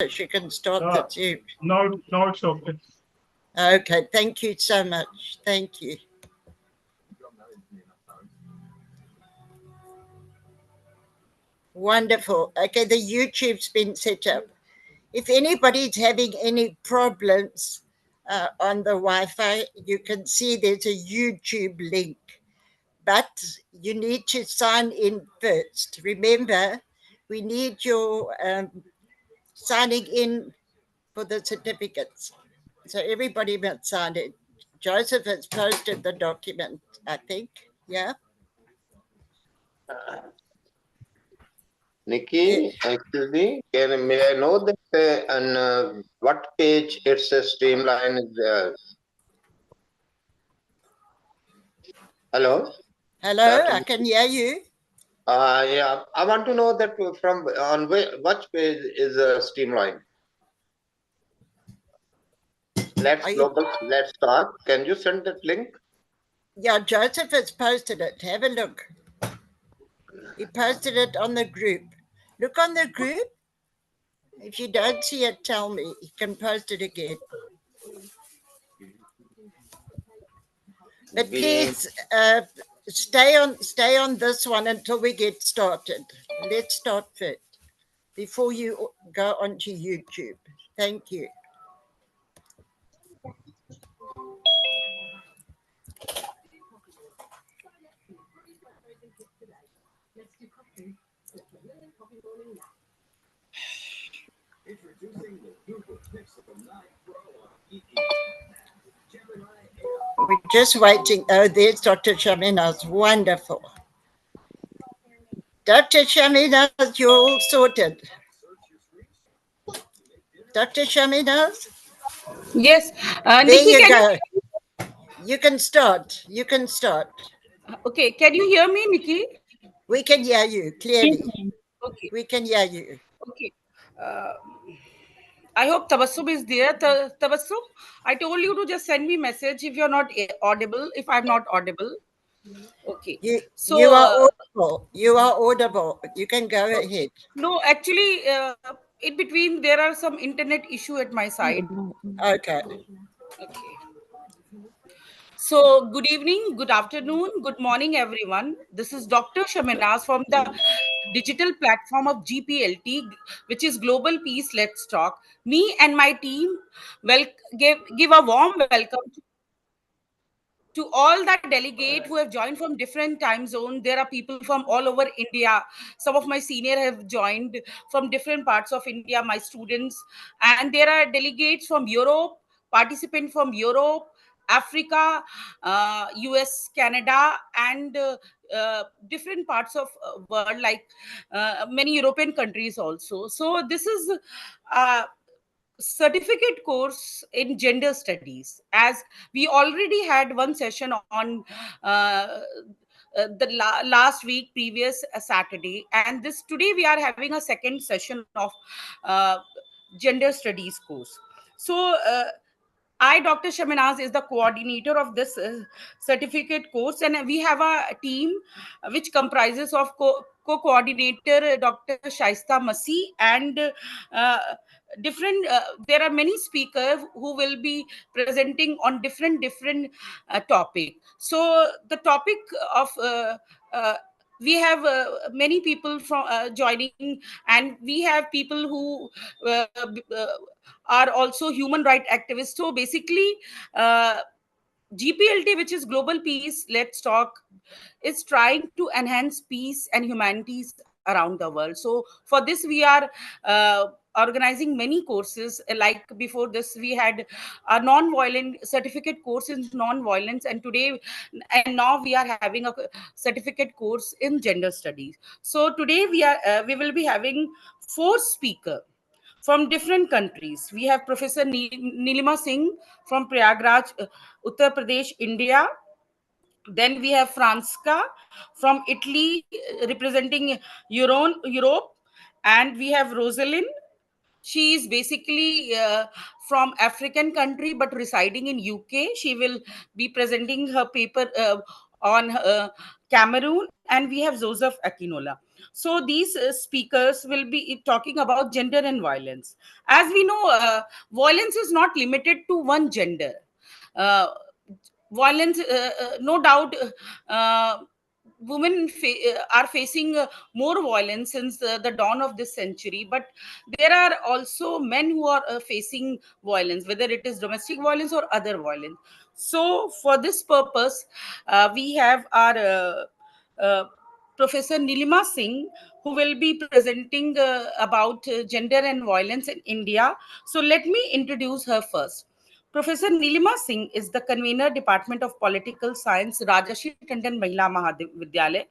She can start the Zoom. No, it's okay. Okay, thank you so much. Thank you. Wonderful. Okay, the YouTube's been set up. If anybody's having any problems on the Wi-Fi, you can see there's a YouTube link, but you need to sign in first. Remember, we need your signing in for the certificates. So everybody must sign it. Joseph has posted the document, I think. Yeah. Nikki, excuse me, may I know that on what page it's a streamline is hello? Hello, I can hear you. Yeah, I want to know that from on which page is streamline? Let's talk. Can you send that link? Yeah, Joseph has posted it. Have a look. He posted it on the group. Look on the group. If you don't see it, tell me. You can post it again. But please stay on this one until we get started. Let's start first before you go onto YouTube. Thank you. We're just waiting. Oh, there's Dr. Shaminaz. Wonderful. Dr. Shaminaz, you're all sorted. Dr. Shaminaz? Yes. There Nikki, you go. You can start. You can start. Okay. Can you hear me, Nikki? We can hear you clearly. Okay. We can hear you. Okay. I hope Tabassum is there. Tabassum, I told you to just send me message if you're not audible, if I'm not audible. Okay. You are audible. You are audible. You can go ahead. No, actually, in between, there are some internet issue at my side. Okay. Okay. So, good evening, good afternoon, good morning, everyone. This is Dr. Shaminaz from the digital platform of GPLT, which is Global Peace Let's Talk. Me and my team give a warm welcome to all the delegates who have joined from different time zones. There are people from all over India. Some of my senior have joined from different parts of India, my students. And there are delegates from Europe, participants from Europe, Africa, US, Canada, and different parts of world, like many European countries also. So this is certificate course in gender studies, as we already had one session on last week, previous Saturday, and this today we are having a second session of uh, gender studies course. So I, Dr. Shaminaz, is the coordinator of this certificate course, and we have a team which comprises of co-coordinator Dr. Shaista Masih and uh, different. There are many speakers who will be presenting on different topic. So the topic of we have many people from joining, and we have people who uh, uh, are also human rights activists. So basically, GPLT, which is Global Peace Let's Talk, is trying to enhance peace and humanities around the world. So for this, we are organizing many courses. Like before this, we had a non-violent certificate course in non-violence, and today and now we are having a certificate course in gender studies. So today we will be having 4 speakers from different countries. We have Professor Nilima Singh from Prayagraj, Uttar Pradesh, India. Then we have Franska from Italy, representing Europe. And we have Rosalind. She is basically from African country but residing in UK. She will be presenting her paper on Cameroon. And we have Joseph Akinola. So these speakers will be talking about gender and violence. As we know, violence is not limited to one gender. Uh, Violence, no doubt, women are facing more violence since the dawn of this century, but there are also men who are facing violence, whether it is domestic violence or other violence. So for this purpose, we have our uh, Professor Nilima Singh, who will be presenting about gender and violence in India. So let me introduce her first. Professor Nilima Singh is the convener, Department of Political Science, Rajarshi Tandon Mahila Mahavidyalaya.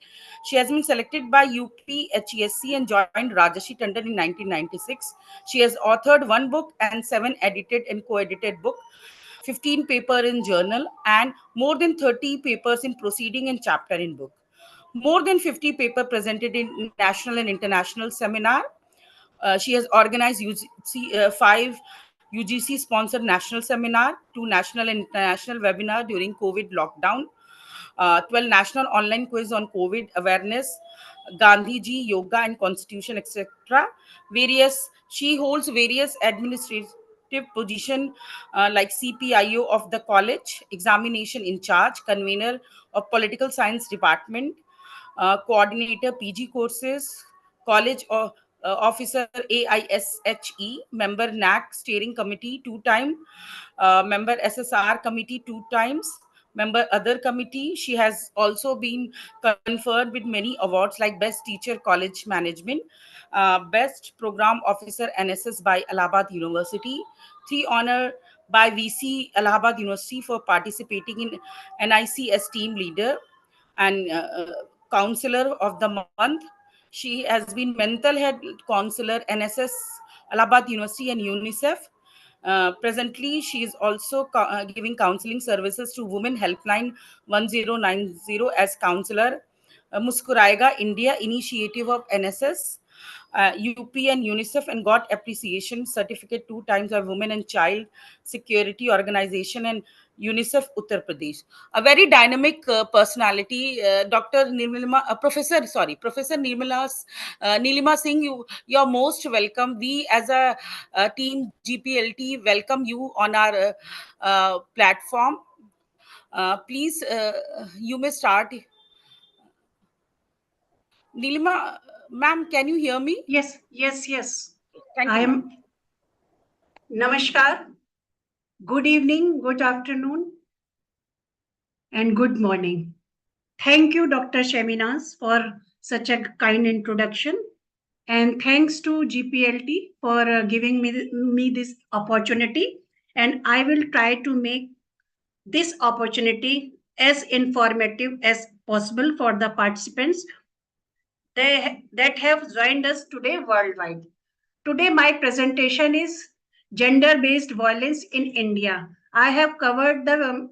She has been selected by UPHESC and joined Rajarshi Tandon in 1996. She has authored one book and 7 edited and co-edited books, 15 paper in journal, and more than 30 papers in proceeding and chapter in book. More than 50 paper presented in national and international seminar. She has organized 5 UGC sponsored national seminar, 2 national and international webinar during COVID lockdown, 12 national online quiz on COVID awareness, Gandhi Ji, yoga and constitution, etc. She holds various administrative position like CPIO of the college, examination in charge, convener of political science department, coordinator PG courses, college officer AISHE, member NAC steering committee 2 times, member SSR committee 2 times, member other committee. She has also been conferred with many awards like Best Teacher College Management, Best Program Officer NSS by Allahabad University, 3 honor by VC Allahabad University for participating in NICS team leader and counselor of the month. She has been mental health counselor NSS, Allahabad University, and UNICEF. Presently, she is also giving counseling services to Women Helpline 1090 as counselor. Muskurayega India initiative of NSS, UP and UNICEF, and got appreciation certificate 2 times by Women and Child Security Organization and UNICEF Uttar Pradesh. A very dynamic personality, Dr. Nirmala, Professor Nilima Singh. You're most welcome. We as a team GPLT welcome you on our platform. Please, you may start. Nilima, ma'am, can you hear me? Yes. Thank I you, am. Namaskar. Good evening, good afternoon, and good morning. Thank you, Dr. Sheminas, for such a kind introduction. And thanks to GPLT for giving me this opportunity. And I will try to make this opportunity as informative as possible for the participants that have joined us today worldwide. Today, my presentation is gender-based violence in India. I have covered the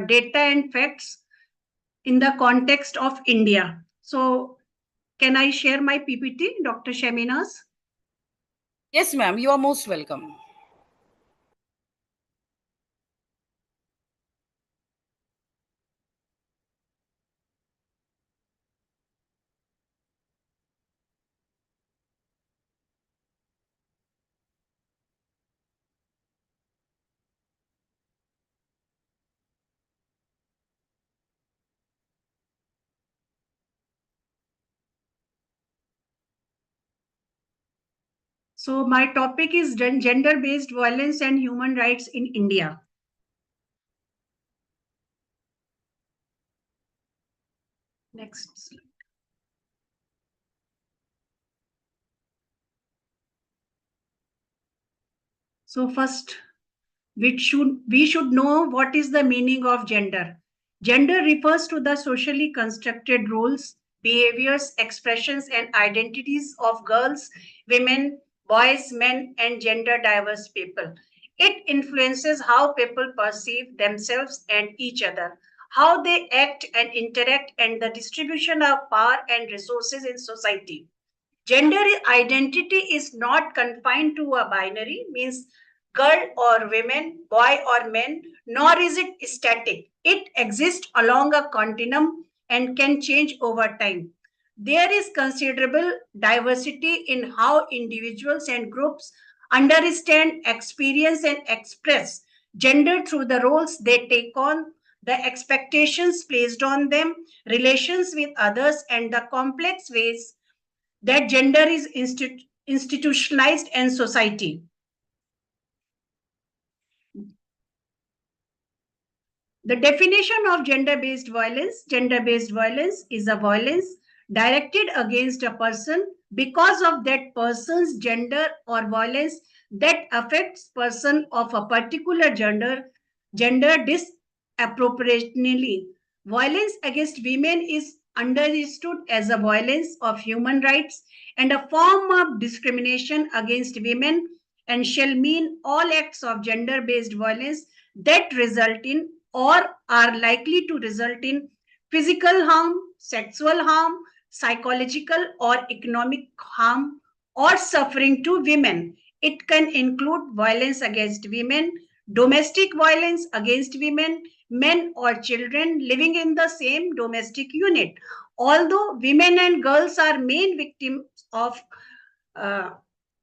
data and facts in the context of India. So, can I share my PPT, Dr. Sheminas? Yes, ma'am, you are most welcome. So, my topic is gender-based violence and human rights in India. Next slide. So, first, we should know what is the meaning of gender. Gender refers to the socially constructed roles, behaviors, expressions, and identities of girls, women, boys, men, and gender diverse people. It influences how people perceive themselves and each other, how they act and interact, and the distribution of power and resources in society. Gender identity is not confined to a binary, means girl or women, boy or men, nor is it static. It exists along a continuum and can change over time. there is considerable diversity in how individuals and groups understand, experience, and express gender through the roles they take on, the expectations placed on them, relations with others, and the complex ways that gender is institutionalized in society. The definition of gender-based violence is a violence directed against a person because of that person's gender, or violence that affects person of a particular gender disproportionately. Violence against women is understood as a violation of human rights and a form of discrimination against women, and shall mean all acts of gender-based violence that result in or are likely to result in physical harm, sexual harm, psychological or economic harm, or suffering to women. It can include violence against women, domestic violence against women, men or children living in the same domestic unit. Although women and girls are main victims of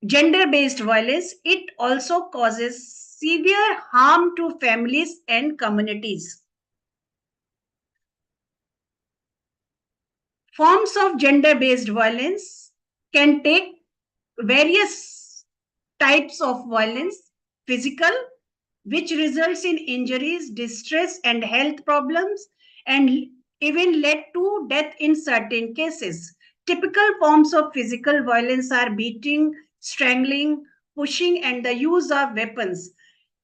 gender-based violence, it also causes severe harm to families and communities. Forms of gender-based violence can take various types of violence: physical, which results in injuries, distress, and health problems, and even led to death in certain cases. Typical forms of physical violence are beating, strangling, pushing, and the use of weapons.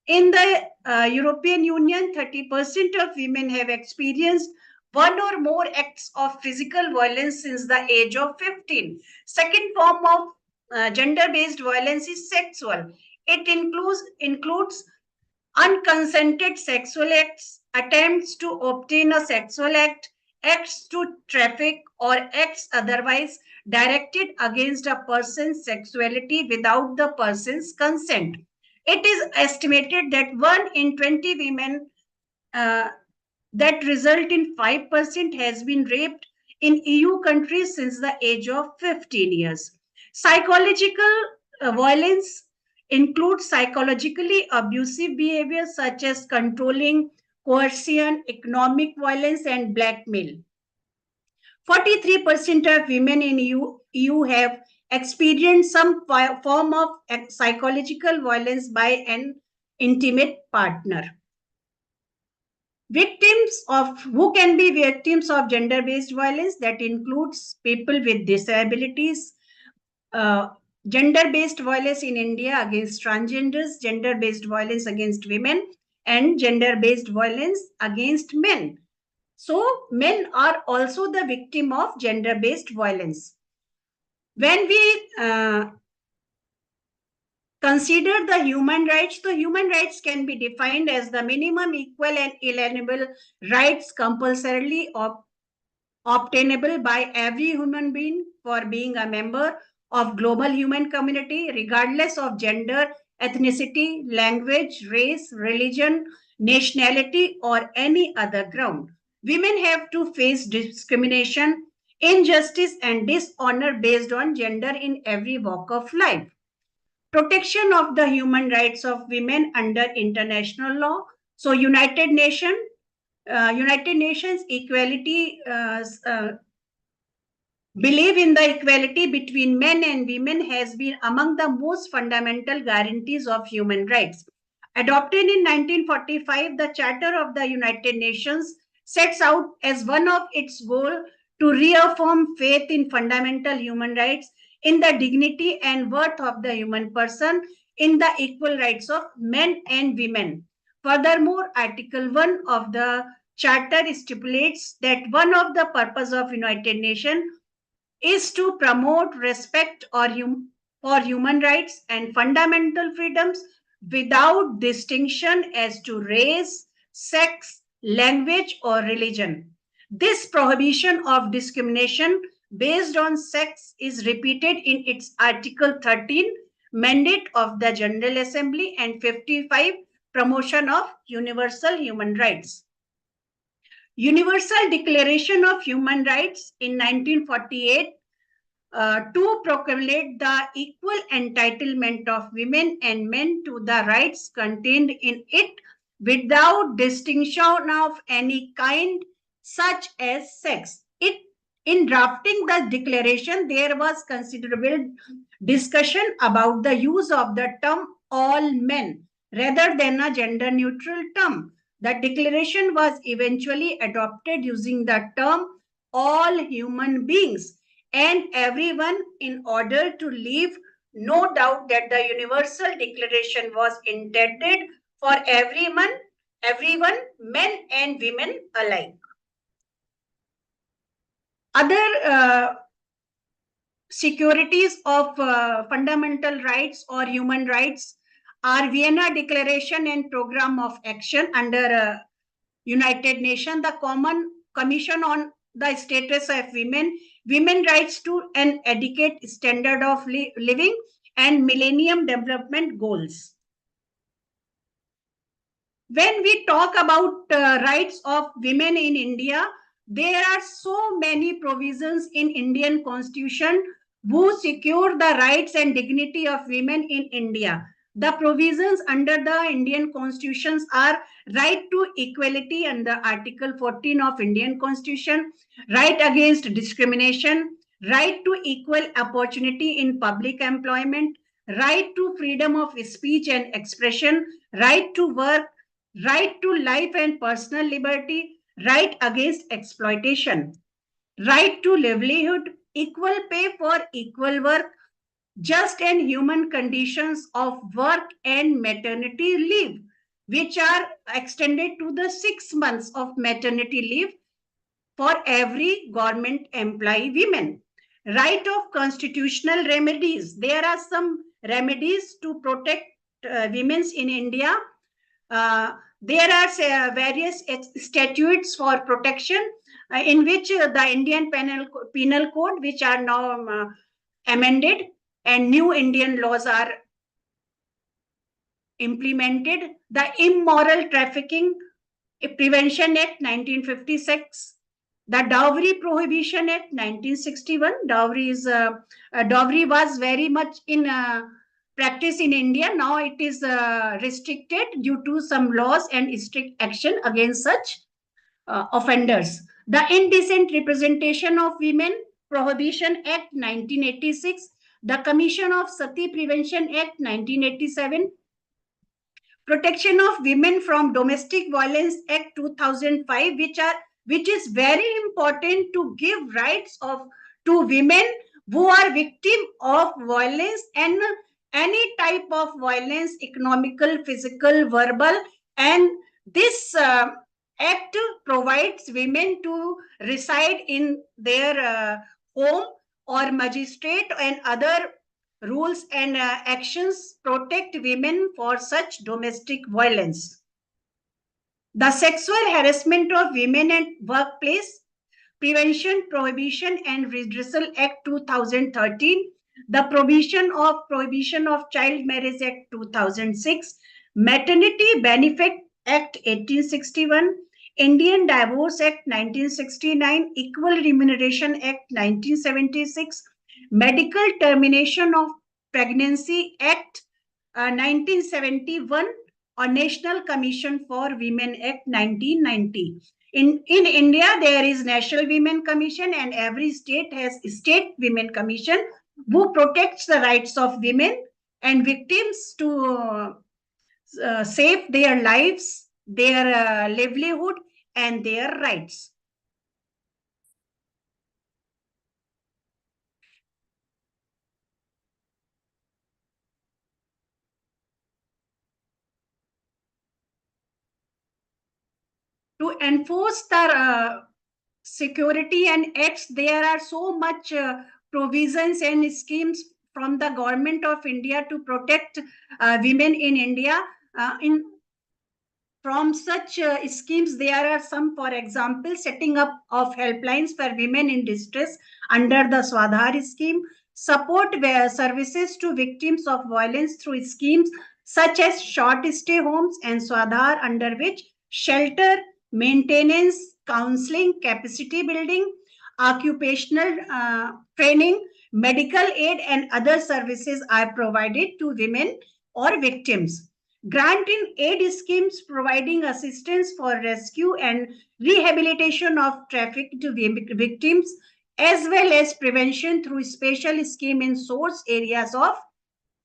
In the European Union, 30% of women have experienced one or more acts of physical violence since the age of 15. Second form of gender-based violence is sexual. It includes unconsented sexual acts, attempts to obtain a sexual act, acts to traffic, or acts otherwise directed against a person's sexuality without the person's consent. It is estimated that 1 in 20 women, that result in 5%, has been raped in EU countries since the age of 15 years. Psychological violence includes psychologically abusive behavior such as controlling, coercion, economic violence, and blackmail. 43% of women in EU have experienced some form of psychological violence by an intimate partner. Victims of who can be victims of gender-based violence, that includes people with disabilities, gender-based violence in India against transgenders, gender-based violence against women, and gender-based violence against men. So men are also the victim of gender-based violence. When we consider the human rights, the human rights can be defined as the minimum equal and inalienable rights compulsorily obtainable by every human being for being a member of global human community, regardless of gender, ethnicity, language, race, religion, nationality, or any other ground. Women have to face discrimination, injustice, and dishonor based on gender in every walk of life. Protection of the human rights of women under international law. So United Nations equality believe in the equality between men and women has been among the most fundamental guarantees of human rights. Adopted in 1945, the Charter of the United Nations sets out as one of its goals to reaffirm faith in fundamental human rights, in the dignity and worth of the human person, in the equal rights of men and women. Furthermore, Article 1 of the Charter stipulates that one of the purposes of United Nations is to promote respect for human rights and fundamental freedoms without distinction as to race, sex, language, or religion. This prohibition of discrimination based on sex is repeated in its Article 13, mandate of the General Assembly, and 55, promotion of universal human rights. Universal Declaration of Human Rights in 1948 to proclaim the equal entitlement of women and men to the rights contained in it without distinction of any kind, such as sex. In drafting the declaration, there was considerable discussion about the use of the term all men rather than a gender neutral term. The declaration was eventually adopted using the term all human beings and everyone in order to leave no doubt that the Universal Declaration was intended for everyone, men and women alike. Other securities of fundamental rights or human rights are Vienna Declaration and Program of Action under United Nations, the Common Commission on the Status of Women, Women Rights to an Adequate Standard of Living, and Millennium Development Goals. When we talk about rights of women in India, there are so many provisions in Indian Constitution who secure the rights and dignity of women in India. The provisions under the Indian Constitutions are right to equality under Article 14 of Indian Constitution, right against discrimination, right to equal opportunity in public employment, right to freedom of speech and expression, right to work, right to life and personal liberty, right against exploitation, right to livelihood, equal pay for equal work, just and human conditions of work and maternity leave, which are extended to the 6 months of maternity leave for every government employee women. Right of constitutional remedies. There are some remedies to protect women in India. There are various statutes for protection in which the Indian Penal Code, which are now amended, and new Indian laws are implemented. The Immoral Trafficking Prevention Act 1956, the Dowry Prohibition Act 1961. Dowry was very much in practice in India. Now it is restricted due to some laws and strict action against such offenders. The Indecent Representation of Women Prohibition Act 1986, the Commission of Sati Prevention Act 1987, Protection of Women from Domestic Violence Act 2005, which is very important to give rights to women who are victim of violence and any type of violence, economical, physical, verbal, and this act provides women to reside in their home, or magistrate and other rules and actions protect women for such domestic violence. The Sexual Harassment of Women at Workplace Prevention, Prohibition and Redressal Act 2013, the Prohibition of Child Marriage Act 2006, Maternity Benefit Act 1861, Indian Divorce Act 1969, Equal Remuneration Act 1976, Medical Termination of Pregnancy Act 1971, or National Commission for Women Act 1990. In India, there is National Women Commission, and every state has State Women Commission who protects the rights of women and victims to save their lives, their livelihood, and their rights. To enforce the security and acts, there are so much provisions and schemes from the government of India to protect women in India. From such schemes, there are some, for example, setting up of helplines for women in distress under the Swadhar scheme, support services to victims of violence through schemes such as short stay homes and Swadhar, under which shelter maintenance, counseling, capacity building, occupational training, medical aid, and other services are provided to women or victims. Grant in aid schemes providing assistance for rescue and rehabilitation of trafficked victims, as well as prevention through special scheme in source areas of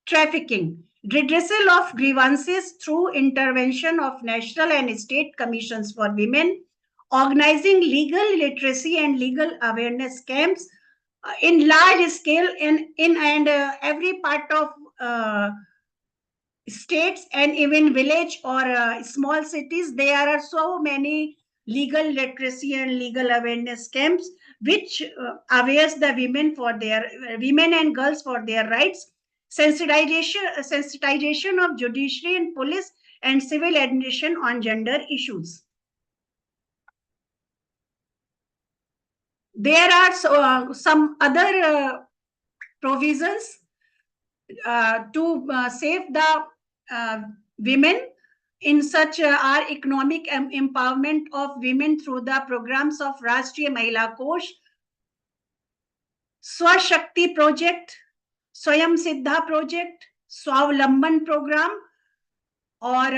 trafficking, redressal of grievances through intervention of national and state commissions for women, organizing legal literacy and legal awareness camps in large scale in every part of states and even village or small cities. There are so many legal literacy and legal awareness camps which awares the women and girls for their rights, sensitization of judiciary and police and civil administration on gender issues. There are some other provisions to save the women in such our economic empowerment of women through the programs of Rashtriya Mahila Kosh, Swashakti Project, Swayam Siddha Project, Swavlamban Program, or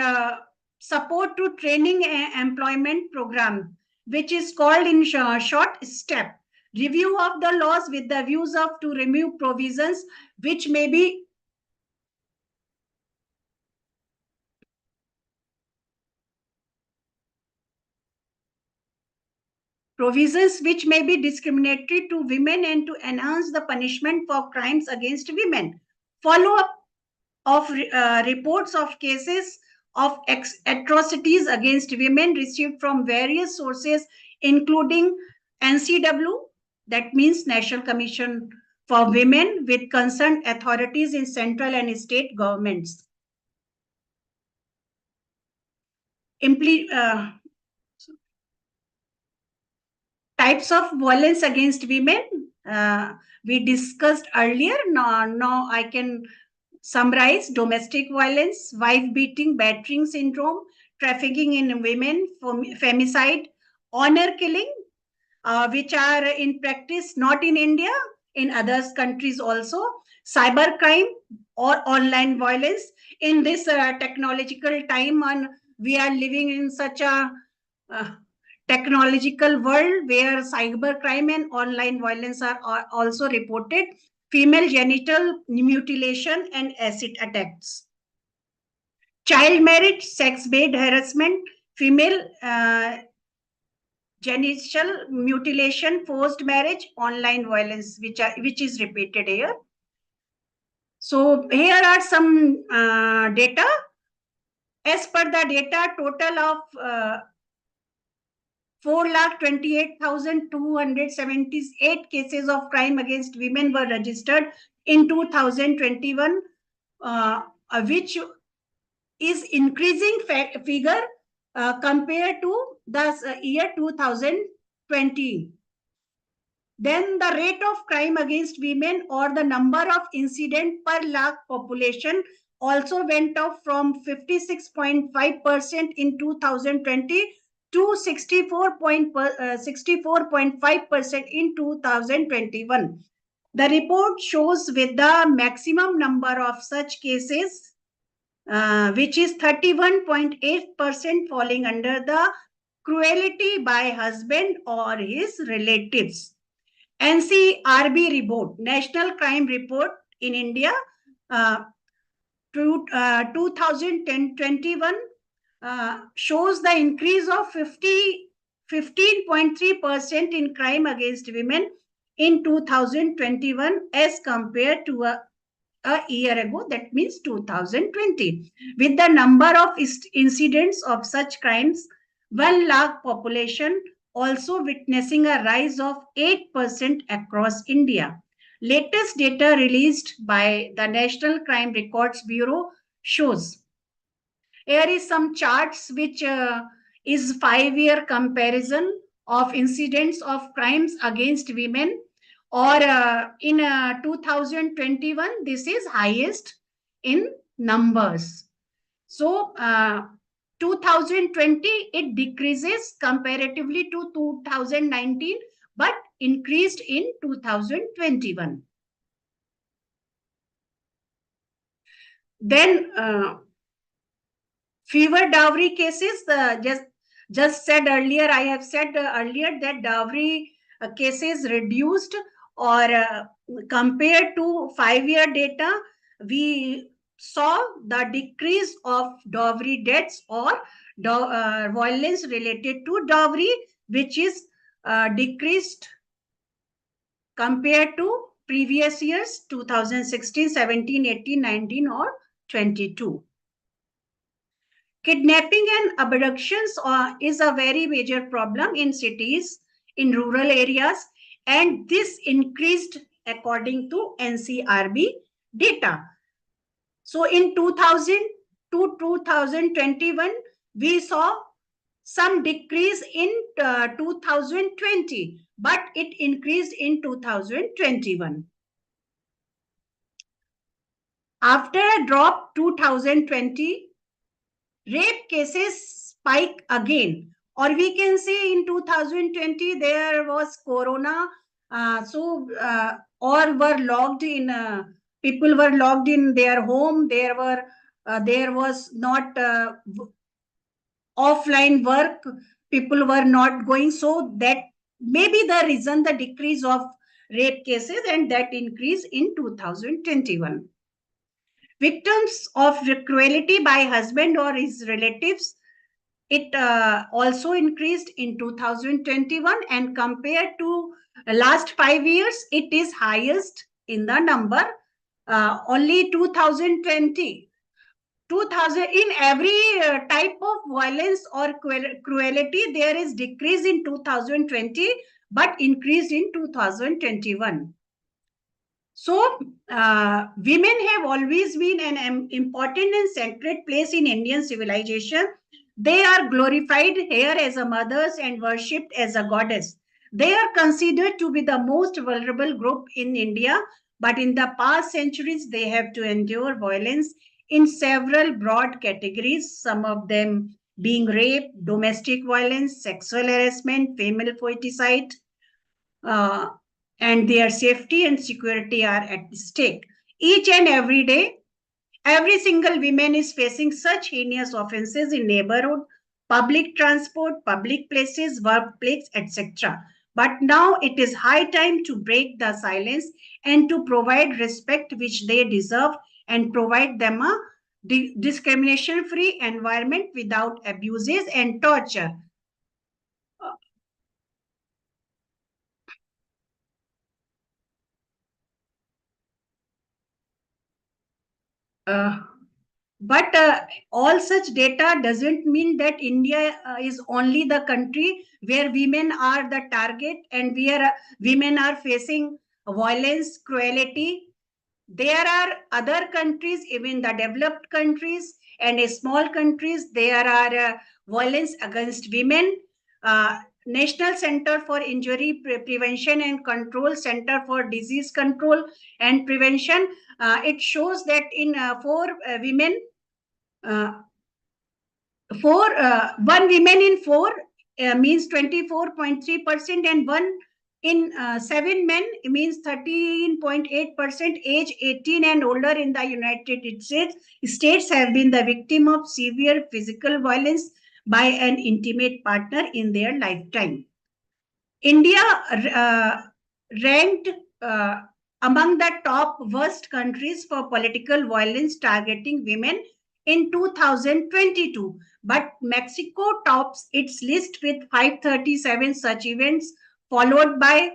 support to training and employment program, which is called in short STEP. Review of the laws with the views of to remove provisions which may be discriminatory to women and to enhance the punishment for crimes against women. Follow up of reports of cases of atrocities against women received from various sources, including NCW, that means National Commission for Women, with concerned authorities in central and state governments. Types of violence against women we discussed earlier. Now I can summarize: domestic violence, wife beating, battering syndrome, trafficking in women, femicide, honor killing, which are in practice not in India, in other countries also, cyber crime or online violence. In this technological time, we are living in such a technological world where cyber crime and online violence are also reported. Female genital mutilation and acid attacks, child marriage, sex-based harassment, female genital mutilation, forced marriage, online violence, which is repeated here. So here are some data. As per the data, total of 4,28,278 cases of crime against women were registered in 2021, which is increasing figure compared to the year 2020. Then the rate of crime against women or the number of incidents per lakh population also went up from 56.5% in 2020 to 64.5% in 2021. The report shows with the maximum number of such cases, which is 31.8%, falling under the cruelty by husband or his relatives. NCRB report, National Crime Report in India, 2021 shows the increase of 15.3% in crime against women in 2021 as compared to a year ago, that means 2020, with the number of incidents of such crimes 1 lakh population also witnessing a rise of 8% across India. Latest data released by the National Crime Records Bureau shows. Here is some charts which is 5-year comparison of incidents of crimes against women, or in 2021, this is highest in numbers. So 2020, it decreases comparatively to 2019, but increased in 2021. Then fewer dowry cases. Just said earlier, I have said earlier that dowry cases reduced, or compared to 5-year data, we saw the decrease of dowry deaths or violence related to dowry, which is decreased compared to previous years, 2016, 17, 18, 19, or 22. Kidnapping and abductions is a very major problem in cities, in rural areas, and this increased according to NCRB data. So in 2000 to 2021, we saw some decrease in 2020, but it increased in 2021. After a drop 2020, rape cases spike again, or we can say in 2020 there was corona, or were locked in, people were locked in their home. There was not offline work, people were not going, so that may be the reason, the decrease of rape cases, and that increase in 2021. Victims of cruelty by husband or his relatives, it also increased in 2021, and compared to last 5 years, it is highest in the number. Only 2020, 2000, in every type of violence or cruelty, there is decrease in 2020, but increase in 2021. So, women have always been an important and sacred place in Indian civilization. They are glorified here as a mothers and worshipped as a goddess. They are considered to be the most vulnerable group in India, but in the past centuries, they have to endure violence in several broad categories, some of them being rape, domestic violence, sexual harassment, female foeticide, and their safety and security are at stake. Each and every day, every single woman is facing such heinous offenses in neighborhood, public transport, public places, workplace, etc. But now it is high time to break the silence and to provide respect which they deserve, and provide them a discrimination-free environment without abuses and torture. But all such data doesn't mean that India is only the country where women are the target and where women are facing violence, cruelty. There are other countries, even the developed countries and small countries, there are violence against women. National Center for Injury Prevention and Control, Center for Disease Control and Prevention, it shows that in 4 women, 1 woman in 4 means 24.3%, and 1 in 7 men means 13.8%. Age 18 and older in the United States have been the victim of severe physical violence by an intimate partner in their lifetime. India ranked among the top worst countries for political violence targeting women in 2022, but Mexico tops its list with 537 such events, followed by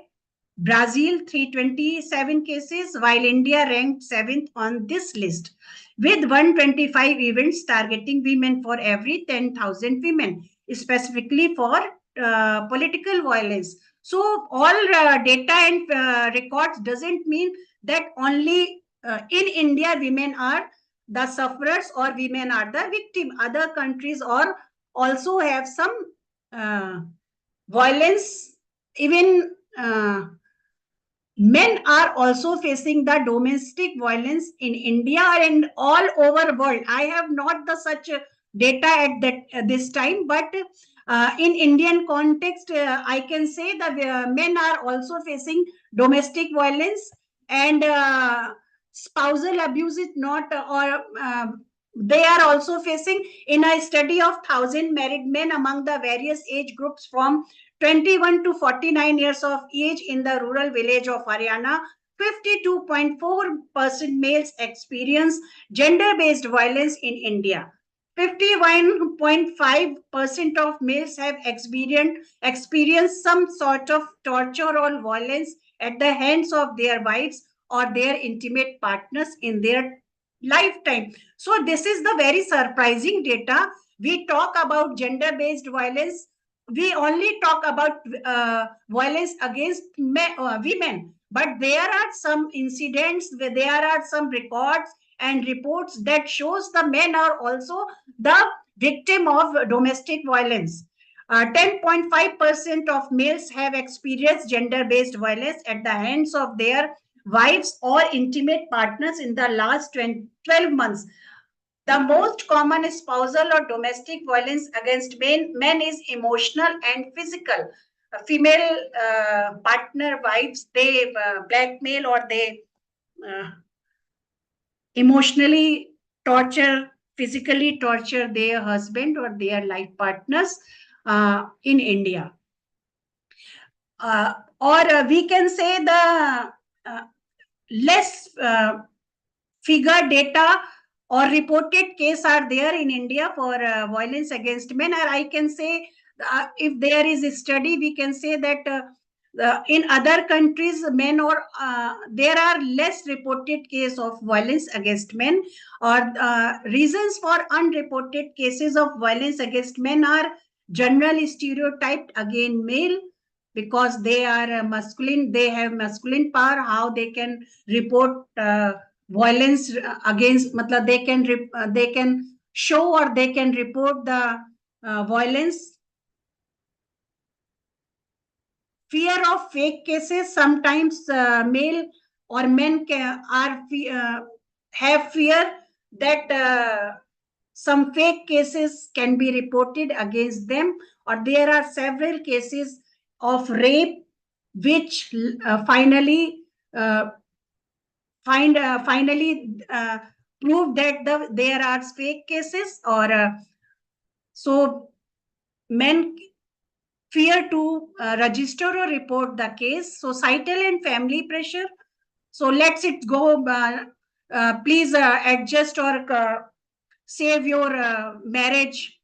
Brazil 327 cases, while India ranked 7th on this list with 125 events targeting women for every 10,000 women, specifically for political violence. So all data and records doesn't mean that only in India women are the sufferers or women are the victim. Other countries also have some violence. Even men are also facing the domestic violence in India and all over world. I have not the such data at this time, but in Indian context, I can say that men are also facing domestic violence, and spousal abuse is not, they are also facing. In a study of 1,000 married men among the various age groups from 21 to 49 years of age in the rural village of Haryana, 52.4% males experience gender-based violence in India. 51.5% of males have experienced some sort of torture or violence at the hands of their wives or their intimate partners in their lifetime. So this is the very surprising data. We talk about gender-based violence. We only talk about violence against women, but there are some incidents where there are some records and reports that shows the men are also the victim of domestic violence. 10.5% of males have experienced gender-based violence at the hands of their wives or intimate partners in the last 12 months. The most common spousal or domestic violence against men is emotional and physical. Female partner wives, they blackmail or they emotionally torture, physically torture their husband or their life partners in India. Or we can say the less figure data or reported case are there in India for violence against men. Or I can say if there is a study, we can say that in other countries, men or there are less reported case of violence against men, or reasons for unreported cases of violence against men are generally stereotyped again male, because they are masculine, they have masculine power, how they can report violence against, matlab they can show or they can report the violence. Fear of fake cases. Sometimes male or men have fear that some fake cases can be reported against them, or there are several cases of rape which finally prove that there are fake cases, or so men fear to register or report the case. Societal and family pressure. So let's it go. Please adjust or save your marriage,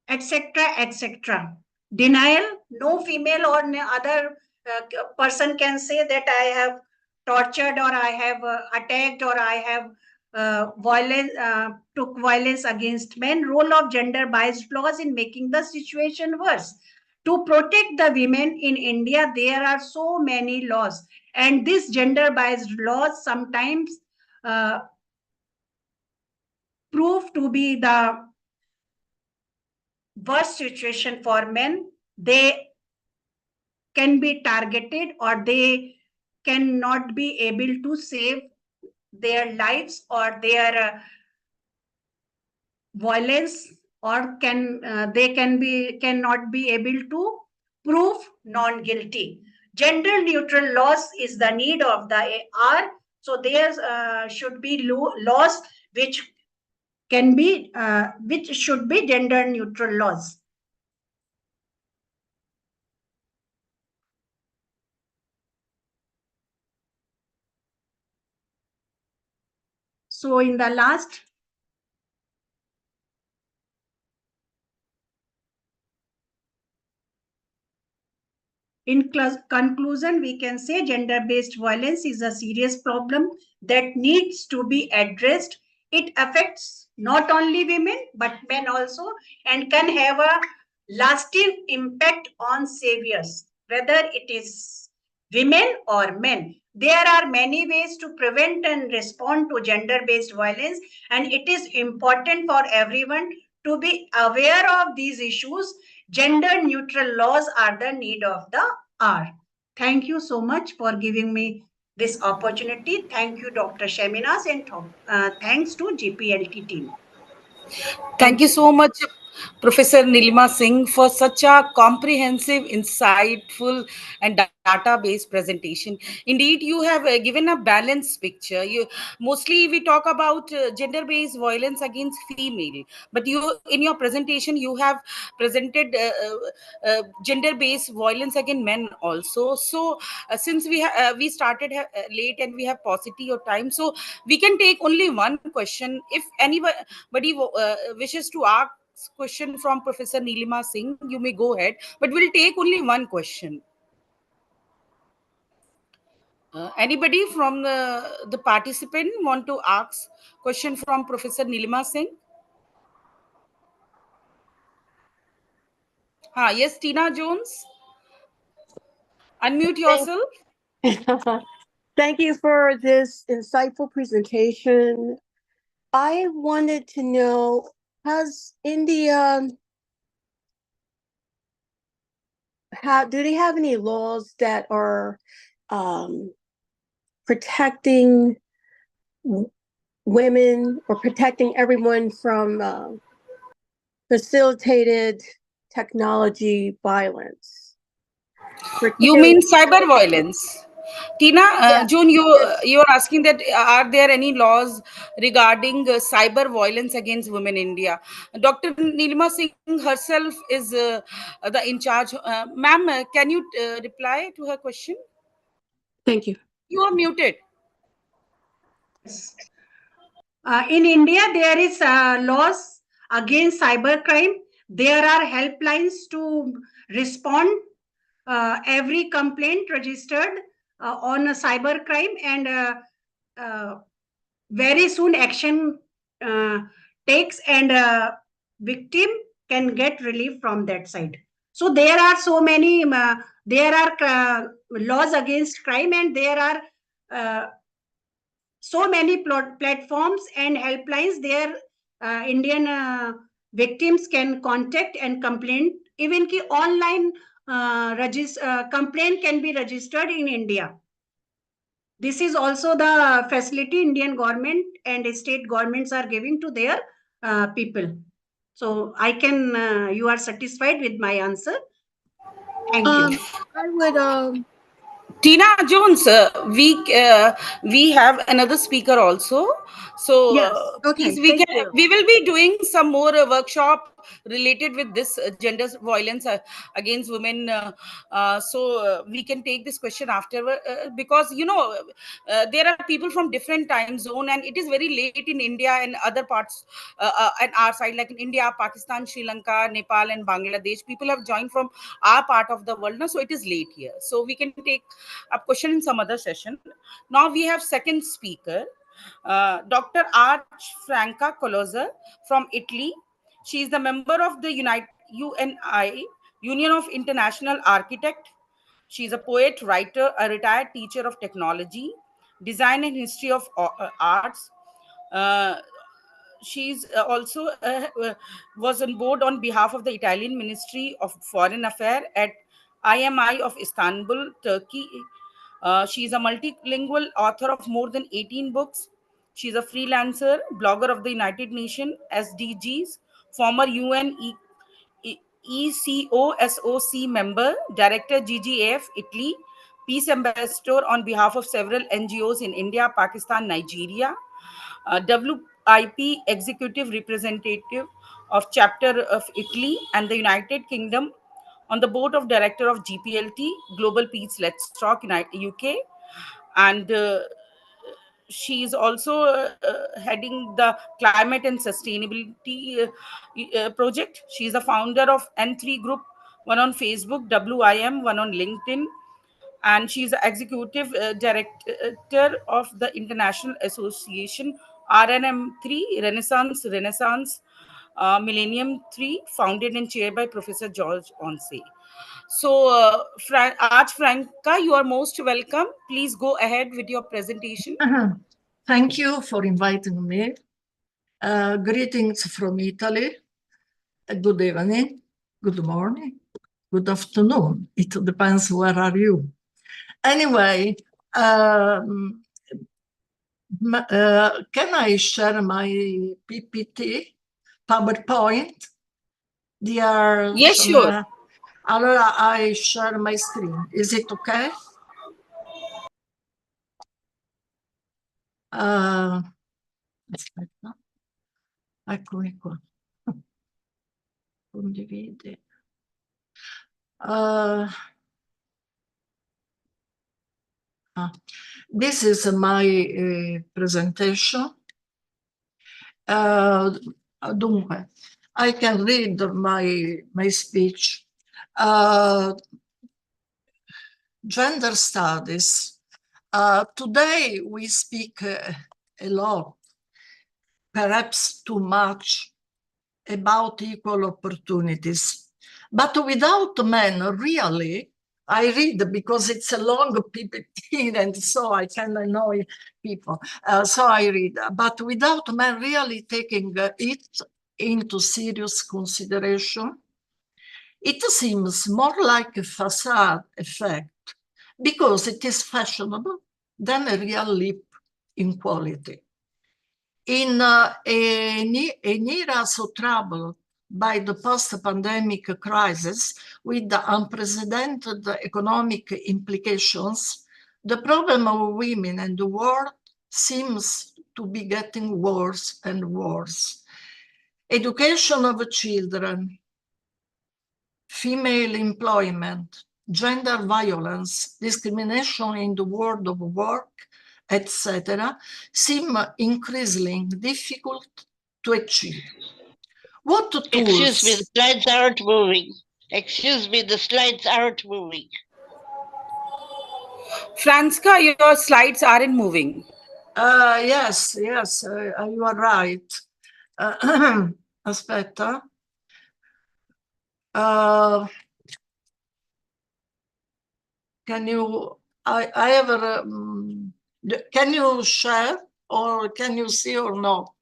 etc., etc. Denial. No female or other person can say that I have tortured or I have attacked or I have took violence against men. Role of gender biased laws in making the situation worse. To protect the women in India, there are so many laws, and these gender biased laws sometimes prove to be the worst situation for men. They can be targeted or they cannot be able to save their lives or their violence, or cannot be able to prove non-guilty. Gender neutral laws is the need of the hour. So there should be laws which can be which should be gender neutral laws. So in the last in conclusion, we can say gender-based violence is a serious problem that needs to be addressed. It affects not only women, but men also, and can have a lasting impact on saviors, whether it is women or men. There are many ways to prevent and respond to gender-based violence, and it is important for everyone to be aware of these issues. Gender neutral laws are the need of the hour. Thank you so much for giving me this opportunity. Thank you, Dr. Sheminas, and thanks to GPLT team. Thank you so much, Professor Nilima Singh, for such a comprehensive, insightful, and data-based presentation. Indeed, you have given a balanced picture. Mostly we talk about gender-based violence against female, but in your presentation you have presented gender-based violence against men also. So, since we started late and we have paucity of time, so we can take only one question. If anybody wishes to ask question from Professor Nilima Singh, you may go ahead, but we'll take only one question. Anybody from the participant want to ask question from Professor Nilima Singh? Yes, Tina Jones. Unmute yourself. Thank you for this insightful presentation. I wanted to know, has India, do they have any laws that are protecting women or protecting everyone from facilitated technology violence? You mean cyber violence? Tina, Yes. June, you are asking that are there any laws regarding cyber violence against women in India? Dr. Nilima Singh herself is the in charge. Ma'am, can you reply to her question? Thank you. You are muted. In India, there is laws against cybercrime. There are helplines to respond every complaint registered on a cybercrime, and very soon action takes, and victim can get relief from that side. So there are so many there are laws against crime, and there are so many platforms and helplines there. Indian victims can contact and complain. Even ki online complaint can be registered in India. This is also the facility Indian government and state governments are giving to their people. So I can, you are satisfied with my answer? Thank you. I would Tina Jones, we have another speaker also. So yes. Okay. please, You. we will be doing some more workshop related with this gender violence against women. So we can take this question afterward, because there are people from different time zone, and it is very late in India and other parts and our side, like in India, Pakistan, Sri Lanka, Nepal, and Bangladesh. People have joined from our part of the world now, so it is late here. So we can take a question in some other session. Now we have second speaker, Dr. Arch Franca Colosa from Italy. She is the member of the UNI, Union of International Architect. She is a poet, writer, a retired teacher of technology, design and history of arts. She's also was on board on behalf of the Italian Ministry of Foreign Affairs at IMI of Istanbul, Turkey. She is a multilingual author of more than 18 books. She is a freelancer, blogger of the United Nations SDGs, former UN ECOSOC member, director GGAF Italy, peace ambassador on behalf of several NGOs in India, Pakistan, Nigeria, WIP executive representative of chapter of Italy and the United Kingdom, on the board of director of GPLT, Global Peace Let's Talk in UK, and she is also heading the climate and sustainability project. She is the founder of N3 Group, one on Facebook, WIM, one on LinkedIn, and she is the executive director of the International Association RNM3 Renaissance Millennium 3, founded and chaired by Professor George Onse. So, Arch Franca, you are most welcome. Please go ahead with your presentation. Thank you for inviting me. Greetings from Italy. Good evening, good morning, good afternoon. It depends where are you. Anyway, can I share my PPT? PowerPoint. Yes, sure. Allora I share my screen. Is it okay? Aspetta. Eccomi qua. Condividi. This is my presentation. Dunque, I can read my speech. Gender studies. Today we speak a lot, perhaps too much, about equal opportunities. But without men, really, I read because it's a long PPT and so I can annoy people. So I read, but without men really taking it into serious consideration, it seems more like a facade effect because it is fashionable than a real leap in quality. In an era so troubled by the post-pandemic crisis with the unprecedented economic implications, the problem of women and the world seems to be getting worse and worse. Education of children, female employment, gender violence, discrimination in the world of work, etc., seem increasingly difficult to achieve. What tools? Excuse me, the slides aren't moving. Excuse me, the slides aren't moving. Franska, your slides aren't moving. Yes, you are right. Aspetta. Can you, I have a, can you share or can you see or not?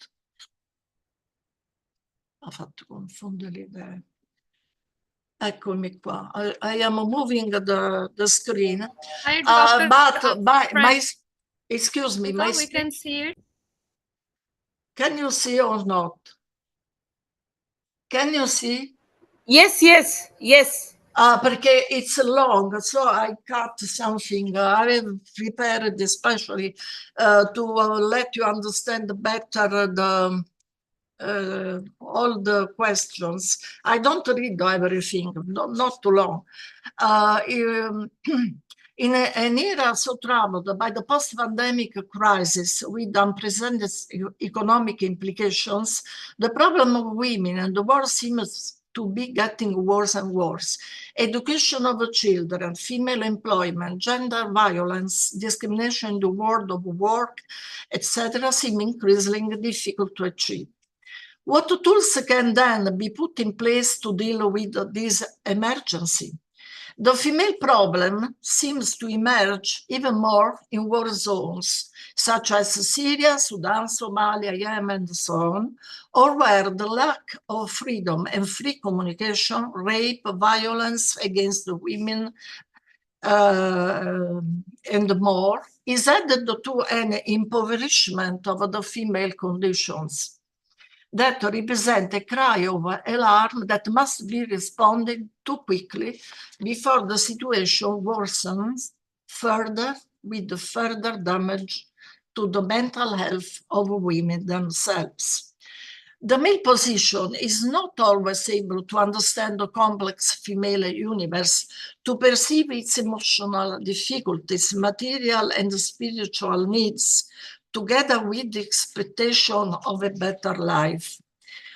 Ha fatto confondere le idee. Eccomi qua. I am moving the screen. Excuse me, we can see it. Can you see or not? Can you see? Yes. Perché it's long, so I cut something. I have prepared especially to let you understand better the all the questions. I don't read everything, not too long. In an era so troubled by the post-pandemic crisis with unprecedented economic implications, the problem of women and the world seems to be getting worse and worse. Education of children, female employment, gender violence, discrimination in the world of work, etc., seem increasingly difficult to achieve. What tools can then be put in place to deal with this emergency? The female problem seems to emerge even more in war zones, such as Syria, Sudan, Somalia, Yemen, and so on, or where the lack of freedom and free communication, rape, violence against the women, and more, is added to an impoverishment of the female conditions that represent a cry of alarm that must be responded to quickly before the situation worsens further with further damage to the mental health of women themselves. The male position is not always able to understand the complex female universe, to perceive its emotional difficulties, material and spiritual needs, together with the expectation of a better life.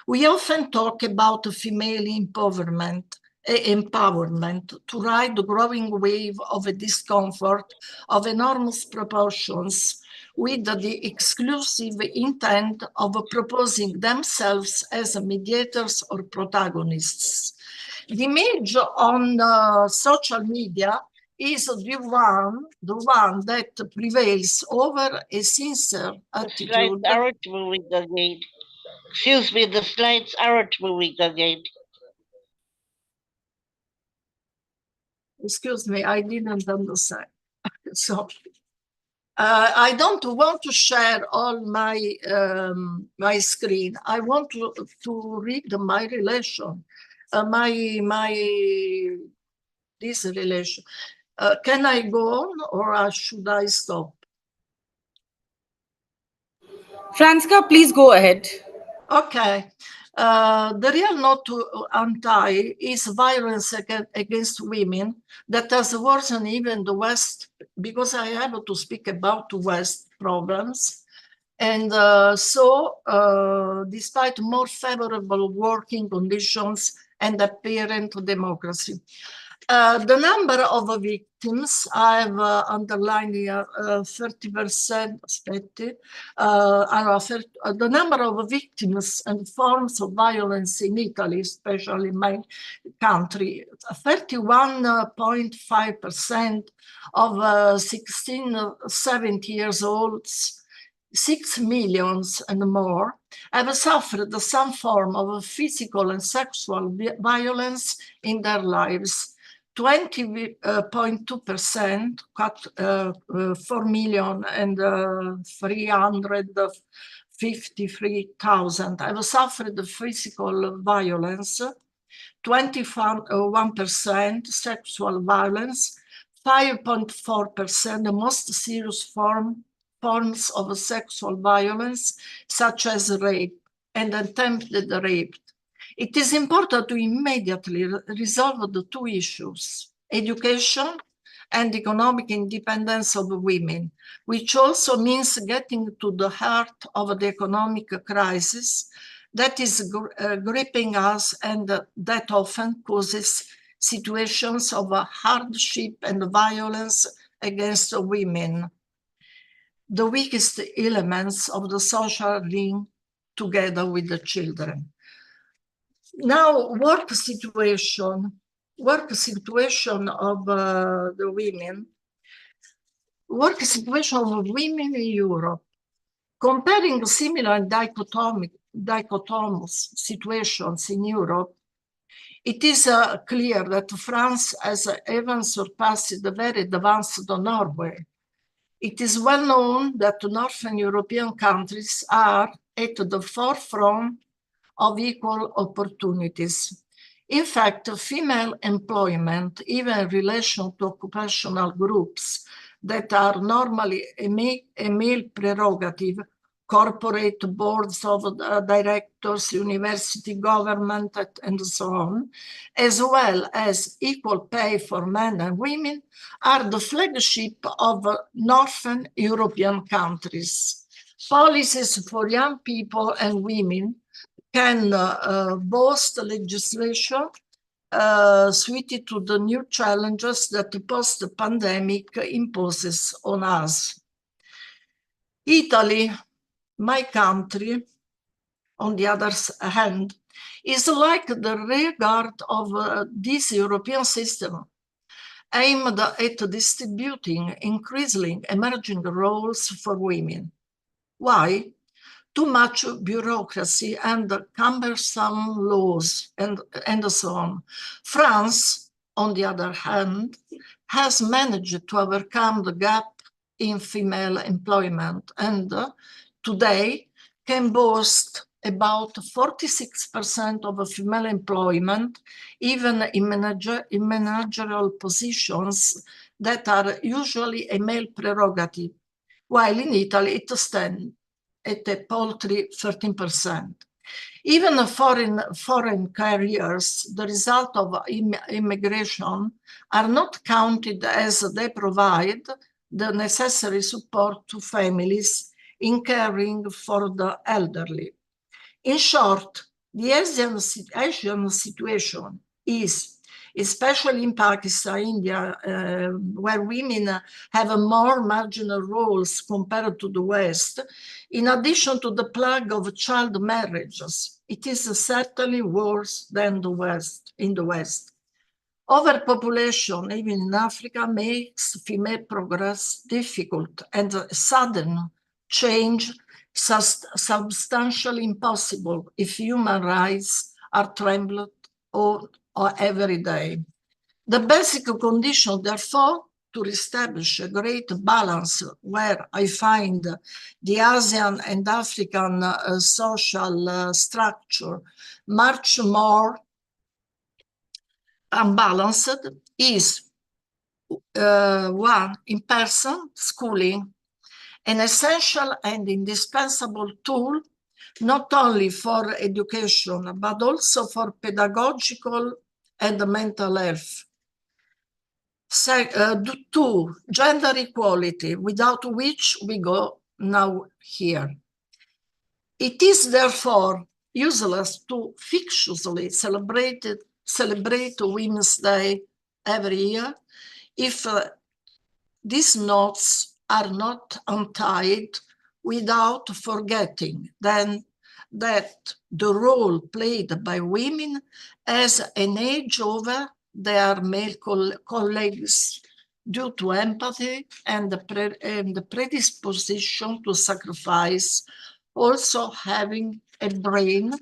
We often talk about female empowerment to ride the growing wave of a discomfort of enormous proportions with the exclusive intent of proposing themselves as mediators or protagonists. The image on social media is the one that prevails over a sincere attitude. The slides aren't moving again. Excuse me, the slides aren't moving again. Excuse me, I didn't understand. Sorry. I don't want to share all my my screen. I want to read my relation, this relation. Can I go on, or should I stop? Franziska, please go ahead. Okay. The real note to untie is violence against women that has worsened even the West, because I have to speak about West problems. And despite more favorable working conditions and apparent democracy. The number of victims, I've underlined here 30%, the number of victims and forms of violence in Italy, especially in my country, 31.5% of 16, 17 years olds, 6 million and more, have suffered some form of physical and sexual violence in their lives. 20.2%, 4,353,000 have suffered physical violence, 21% sexual violence, 5.4% the most serious forms of sexual violence, such as rape and attempted rape. It is important to immediately resolve the two issues, education and economic independence of women, which also means getting to the heart of the economic crisis that is gripping us and that often causes situations of hardship and violence against women, the weakest elements of the social link together with the children. Now, work situation of the women. Work situation of women in Europe. Comparing similar dichotomous situations in Europe, it is clear that France has even surpassed the very advanced Norway. It is well known that Northern European countries are at the forefront of equal opportunities. In fact, female employment, even in relation to occupational groups that are normally a male prerogative, corporate boards of directors, university government, and so on, as well as equal pay for men and women, are the flagship of Northern European countries. Policies for young people and women can boast legislation suited to the new challenges that the post-pandemic imposes on us. Italy, my country, on the other hand, is like the rearguard of this European system, aimed at distributing increasingly emerging roles for women. Why? Too much bureaucracy and cumbersome laws and so on. France, on the other hand, has managed to overcome the gap in female employment and today can boast about 46% of female employment, even in managerial positions that are usually a male prerogative, while in Italy it stands at a paltry 13%. Even foreign careers, the result of immigration, are not counted as they provide the necessary support to families in caring for the elderly. In short, the Asian situation is, especially in Pakistan, India, where women have more marginal roles compared to the West, in addition to the plague of child marriages, it is certainly worse than in the West. Overpopulation, even in Africa, makes female progress difficult and sudden change substantially impossible if human rights are trampled on every day. The basic condition, therefore, to establish a great balance where I find the Asian and African social structure much more unbalanced is one, in-person schooling, an essential and indispensable tool not only for education, but also for pedagogical and mental health. Two, gender equality, without which we go now here. It is therefore useless to fictitiously celebrate Women's Day every year if these knots are not untied without forgetting then that the role played by women as an age over their male colleagues due to empathy and the predisposition to sacrifice, also having a brain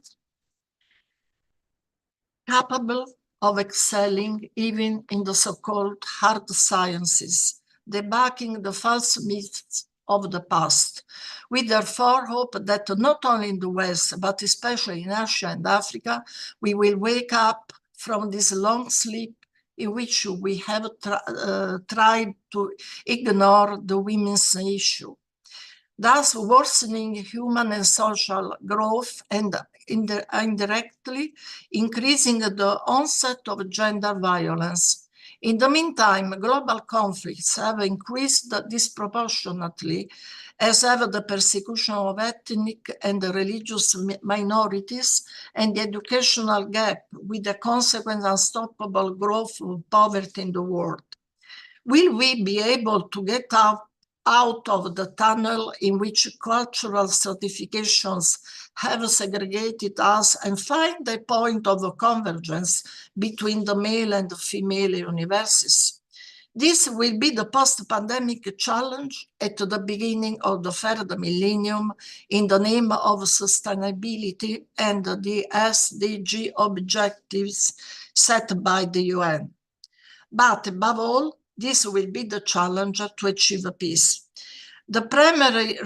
capable of excelling even in the so-called hard sciences, debunking the false myths of the past. We therefore hope that not only in the West, but especially in Asia and Africa, we will wake up from this long sleep in which we have tried to ignore the women's issue, thus worsening human and social growth and indirectly increasing the onset of gender violence. In the meantime, global conflicts have increased disproportionately, as have the persecution of ethnic and religious minorities and the educational gap, with the consequent unstoppable growth of poverty in the world. Will we be able to get out of the tunnel in which cultural stratifications have segregated us and find a point of convergence between the male and the female universes? This will be the post-pandemic challenge at the beginning of the third millennium in the name of sustainability and the SDG objectives set by the UN. But above all, this will be the challenge to achieve peace. The primary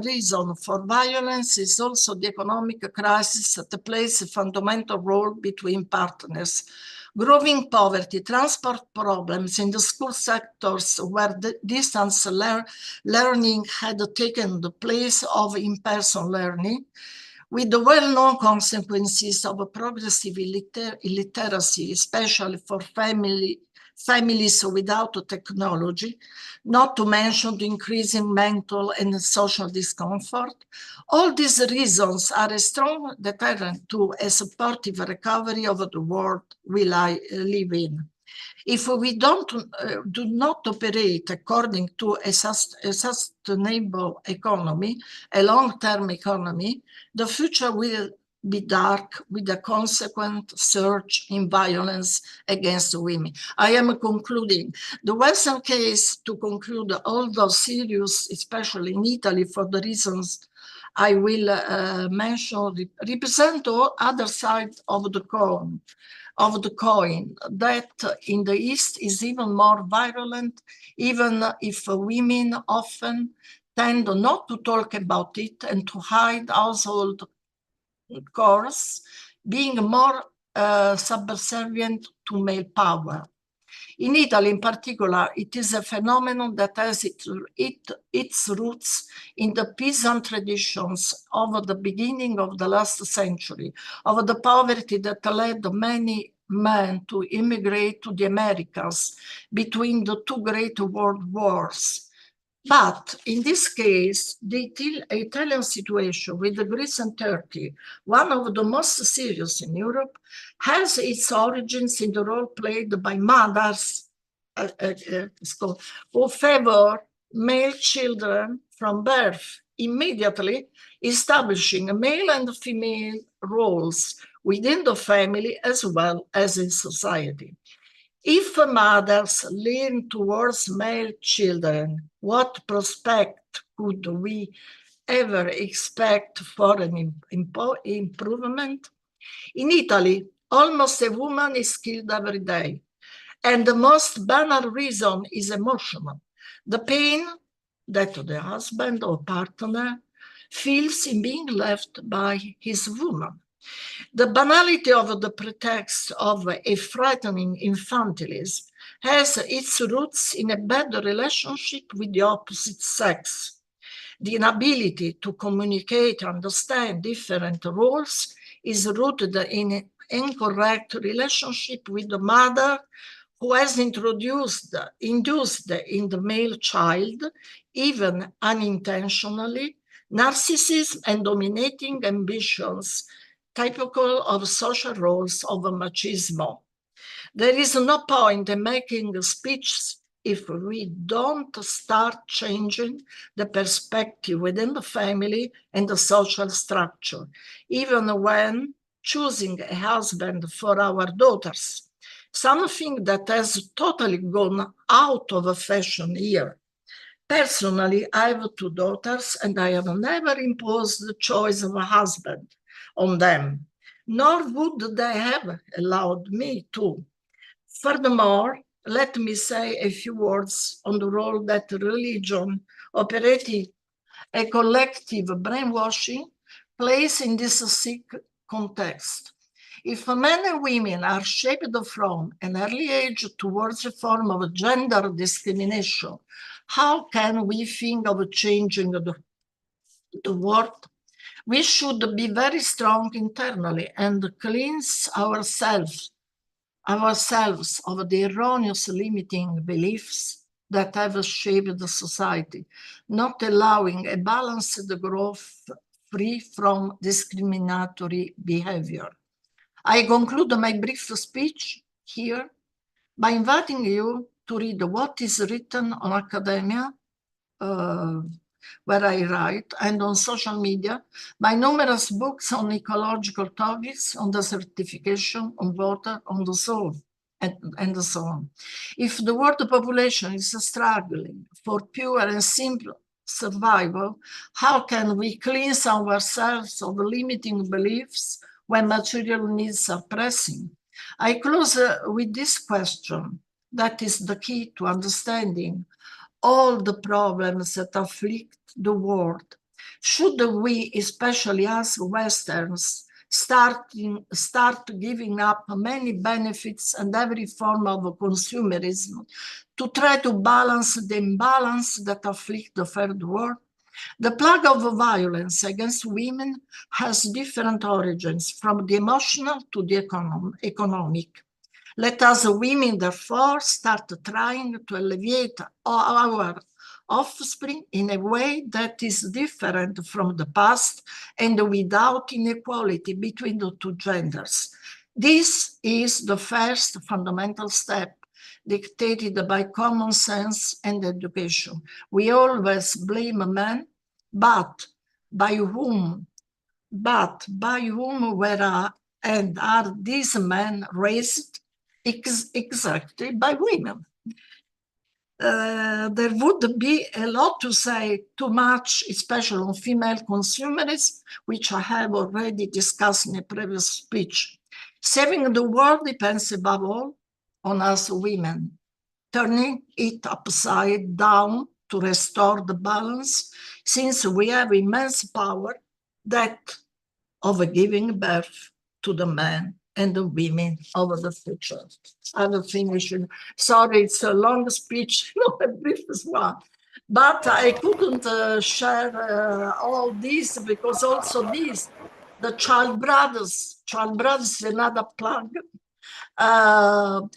reason for violence is also the economic crisis that plays a fundamental role between partners. Growing poverty, transport problems in the school sectors where the distance learning had taken the place of in-person learning, with the well-known consequences of progressive illiteracy, especially for families without technology, not to mention the increasing mental and social discomfort. All these reasons are a strong deterrent to a supportive recovery of the world we live in. If we do not operate according to a sustainable economy, a long-term economy, the future will be dark, with a consequent surge in violence against women. I am concluding. The Western case, to conclude, although serious, especially in Italy, for the reasons I will mention, represent the other side of the coin, that in the East is even more virulent, even if women often tend not to talk about it and to hide household chores, being more subservient to male power. In Italy, in particular, it is a phenomenon that has its roots in the peasant traditions of the beginning of the last century, of the poverty that led many men to immigrate to the Americas between the two great world wars. But in this case, the Italian situation with Greece and Turkey, one of the most serious in Europe, has its origins in the role played by mothers who favor male children from birth, immediately establishing male and female roles within the family as well as in society. If mothers lean towards male children, what prospect could we ever expect for an improvement? In Italy, almost a woman is killed every day. And the most banal reason is emotional. The pain that the husband or partner feels in being left by his woman. The banality of the pretext of a frightening infantilism has its roots in a bad relationship with the opposite sex. The inability to communicate, understand different roles is rooted in an incorrect relationship with the mother who has induced in the male child, even unintentionally, narcissism and dominating ambitions typical of social roles of machismo. There is no point in making speeches if we don't start changing the perspective within the family and the social structure, even when choosing a husband for our daughters, something that has totally gone out of fashion here. Personally, I have 2 daughters and I have never imposed the choice of a husband on them, nor would they have allowed me to. Furthermore, let me say a few words on the role that religion, operating a collective brainwashing, plays in this sick context. If men and women are shaped from an early age towards a form of gender discrimination, how can we think of changing the world? We should be very strong internally and cleanse ourselves of the erroneous limiting beliefs that have shaped the society, not allowing a balanced growth free from discriminatory behavior. I conclude my brief speech here by inviting you to read what is written on academia, where I write, and on social media, my numerous books on ecological topics, on desertification, on water, on the soul, and so on. If the world population is struggling for pure and simple survival, how can we cleanse ourselves of limiting beliefs when material needs are pressing? I close with this question that is the key to understanding all the problems that afflict the world. Should we, especially as Westerns, start giving up many benefits and every form of consumerism to try to balance the imbalance that afflict the third world? The plague of violence against women has different origins, from the emotional to the economic. Let us women, therefore, start trying to alleviate our offspring in a way that is different from the past and without inequality between the 2 genders. This is the first fundamental step dictated by common sense and education. We always blame men, but by whom were and are these men raised? Exactly by women. There would be a lot to say, too much, especially on female consumerism, which I have already discussed in a previous speech. Saving the world depends above all on us women, turning it upside down to restore the balance, since we have immense power, that of giving birth to the men and the women of the future. I will finish. Sorry, it's a long speech, not a brief one. But I couldn't share all this because also this, the child brothers is another plug about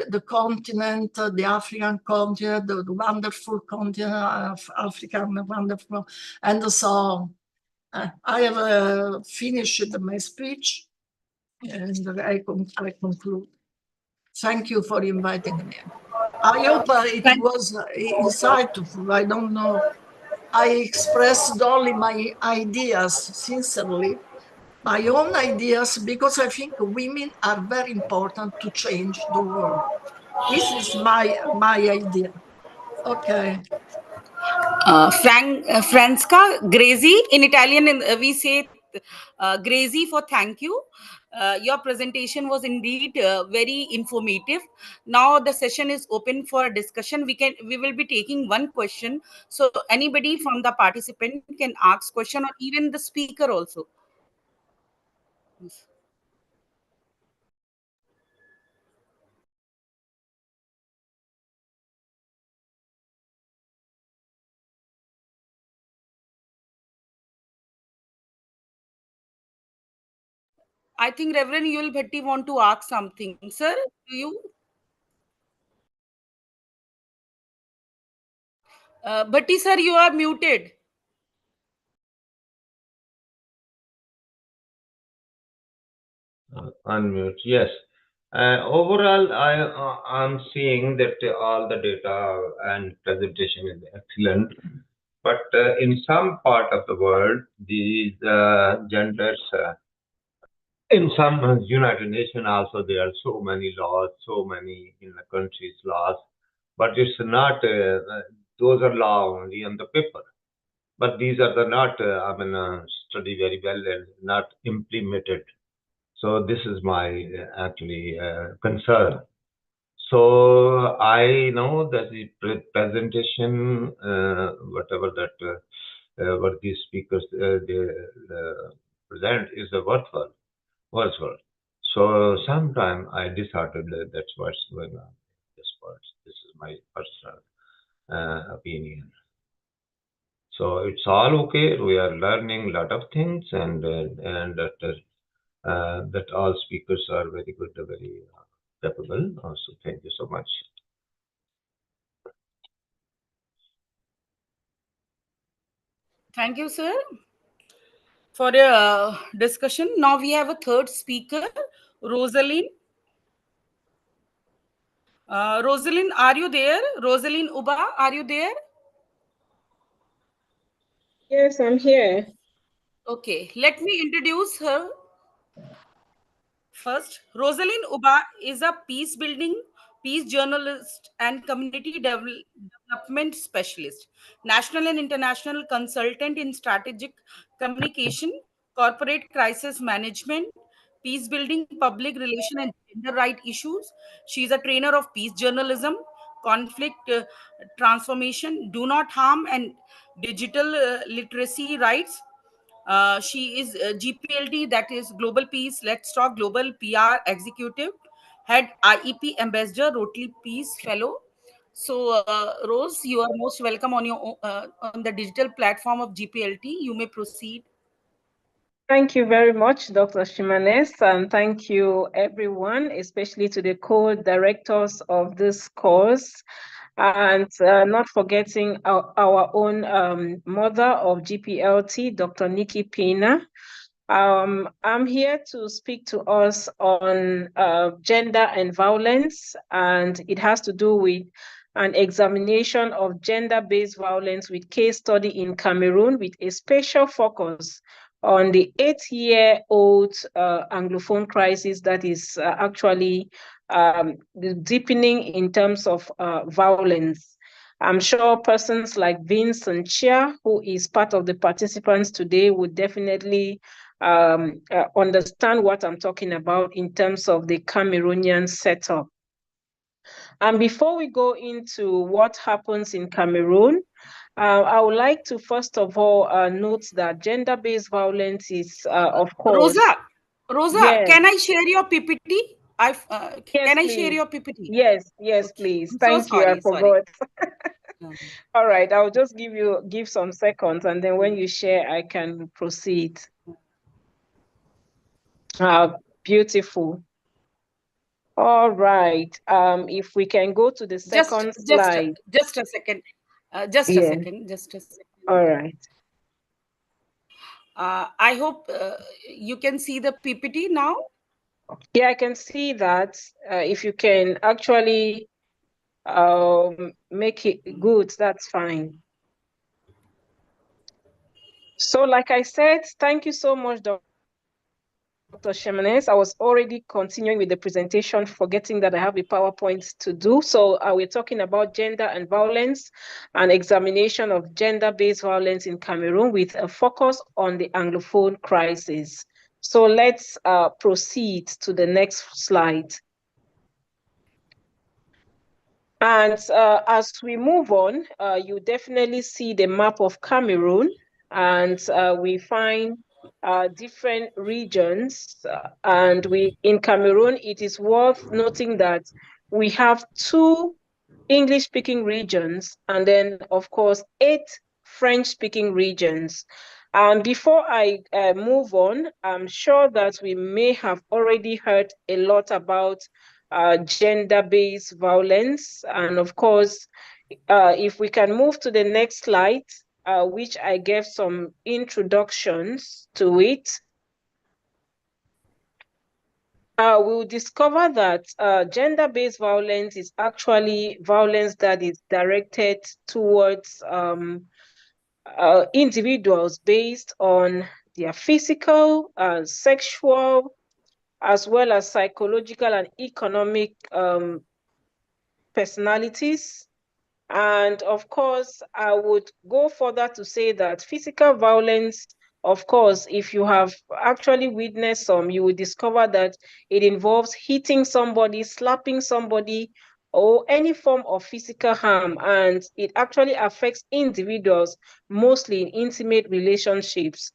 the continent, the African continent, the wonderful continent of Africa, wonderful, and so on. I have finished my speech and I conclude. Thank you for inviting me. I hope it was insightful. I don't know. I expressed only my ideas, sincerely, my own ideas, because I think women are very important to change the world. This is my idea. Okay. Francesca Grazie. In Italian, we say grazie for thank you. Your presentation was indeed very informative. Now the session is open for discussion. We will be taking one question, so anybody from the participant can ask question, or even the speaker also. I think Reverend Yul Bhatti want to ask something. Sir, do you? Bhatti sir, you are muted. Unmute. Yes. Overall, I'm seeing that all the data and presentation is excellent. But in some part of the world, these genders, in some United Nations also, there are so many laws, so many in the country's laws. But it's not, those are law only on the paper. But these are the not, studied very well and not implemented. So this is my actually concern. So I know that the presentation, whatever that what these speakers they present is a worthwhile. So sometime I decided that that's what's going on. This is my personal opinion. So it's all okay. We are learning a lot of things, and that all speakers are very good, very capable. So thank you so much. Thank you, sir, for the discussion. Now we have a third speaker, Rosalind. Rosalind, are you there? Rosalind Uba, are you there? Yes, I'm here. Okay, let me introduce her. First, Rosalind Uba is a peace building, peace journalist, and community development specialist, national and international consultant in strategic communication, corporate crisis management, peace building, public relation, and gender right issues. She is a trainer of peace journalism, conflict transformation, do not harm, and digital literacy rights. She is GPLT, that is Global Peace, Let's Talk Global PR Executive, Head IEP Ambassador, Rotary Peace Fellow. So, Rose, you are most welcome on your on the digital platform of GPLT. You may proceed. Thank you very much, Dr. Shimanes, and thank you everyone, especially to the co-directors of this course, and not forgetting our own mother of GPLT, Dr. Nikki Pina. I'm here to speak to us on gender and violence, and it has to do with an examination of gender-based violence with case study in Cameroon with a special focus on the 8-year-old Anglophone crisis that is actually deepening in terms of violence. I'm sure persons like Vincent Chia, who is part of the participants today, would definitely understand what I'm talking about in terms of the Cameroonian setup. And before we go into what happens in Cameroon, I would like to first of all note that gender-based violence is, of course. Rosa, yes. Can I share your PPT? Yes, can I please. share your PPT? Yes, Okay. please. I'm Thank so you. sorry, I forgot. sorry. All right, I'll just give some seconds, and then when you share, I can proceed. Beautiful. All right. If we can go to the second slide. Just a second. Just a second. All right. I hope you can see the PPT now. Yeah, I can see that. If you can actually make it good, that's fine. So like I said, thank you so much, Dr. Shimanes. I was already continuing with the presentation, forgetting that I have the PowerPoint to do. So we're talking about gender and violence, an examination of gender-based violence in Cameroon with a focus on the Anglophone crisis. So let's proceed to the next slide. And as we move on, you definitely see the map of Cameroon, and we find different regions. And in Cameroon, it is worth noting that we have 2 English-speaking regions, and then, of course, 8 French-speaking regions. And before I move on, I'm sure that we may have already heard a lot about gender-based violence. And of course, if we can move to the next slide, which I gave some introductions to it, we'll discover that gender-based violence is actually violence that is directed towards individuals based on their physical, sexual, as well as psychological and economic personalities. And of course, I would go further to say that physical violence, of course, if you have actually witnessed some, you will discover that it involves hitting somebody, slapping somebody, or any form of physical harm. And it actually affects individuals, mostly in intimate relationships.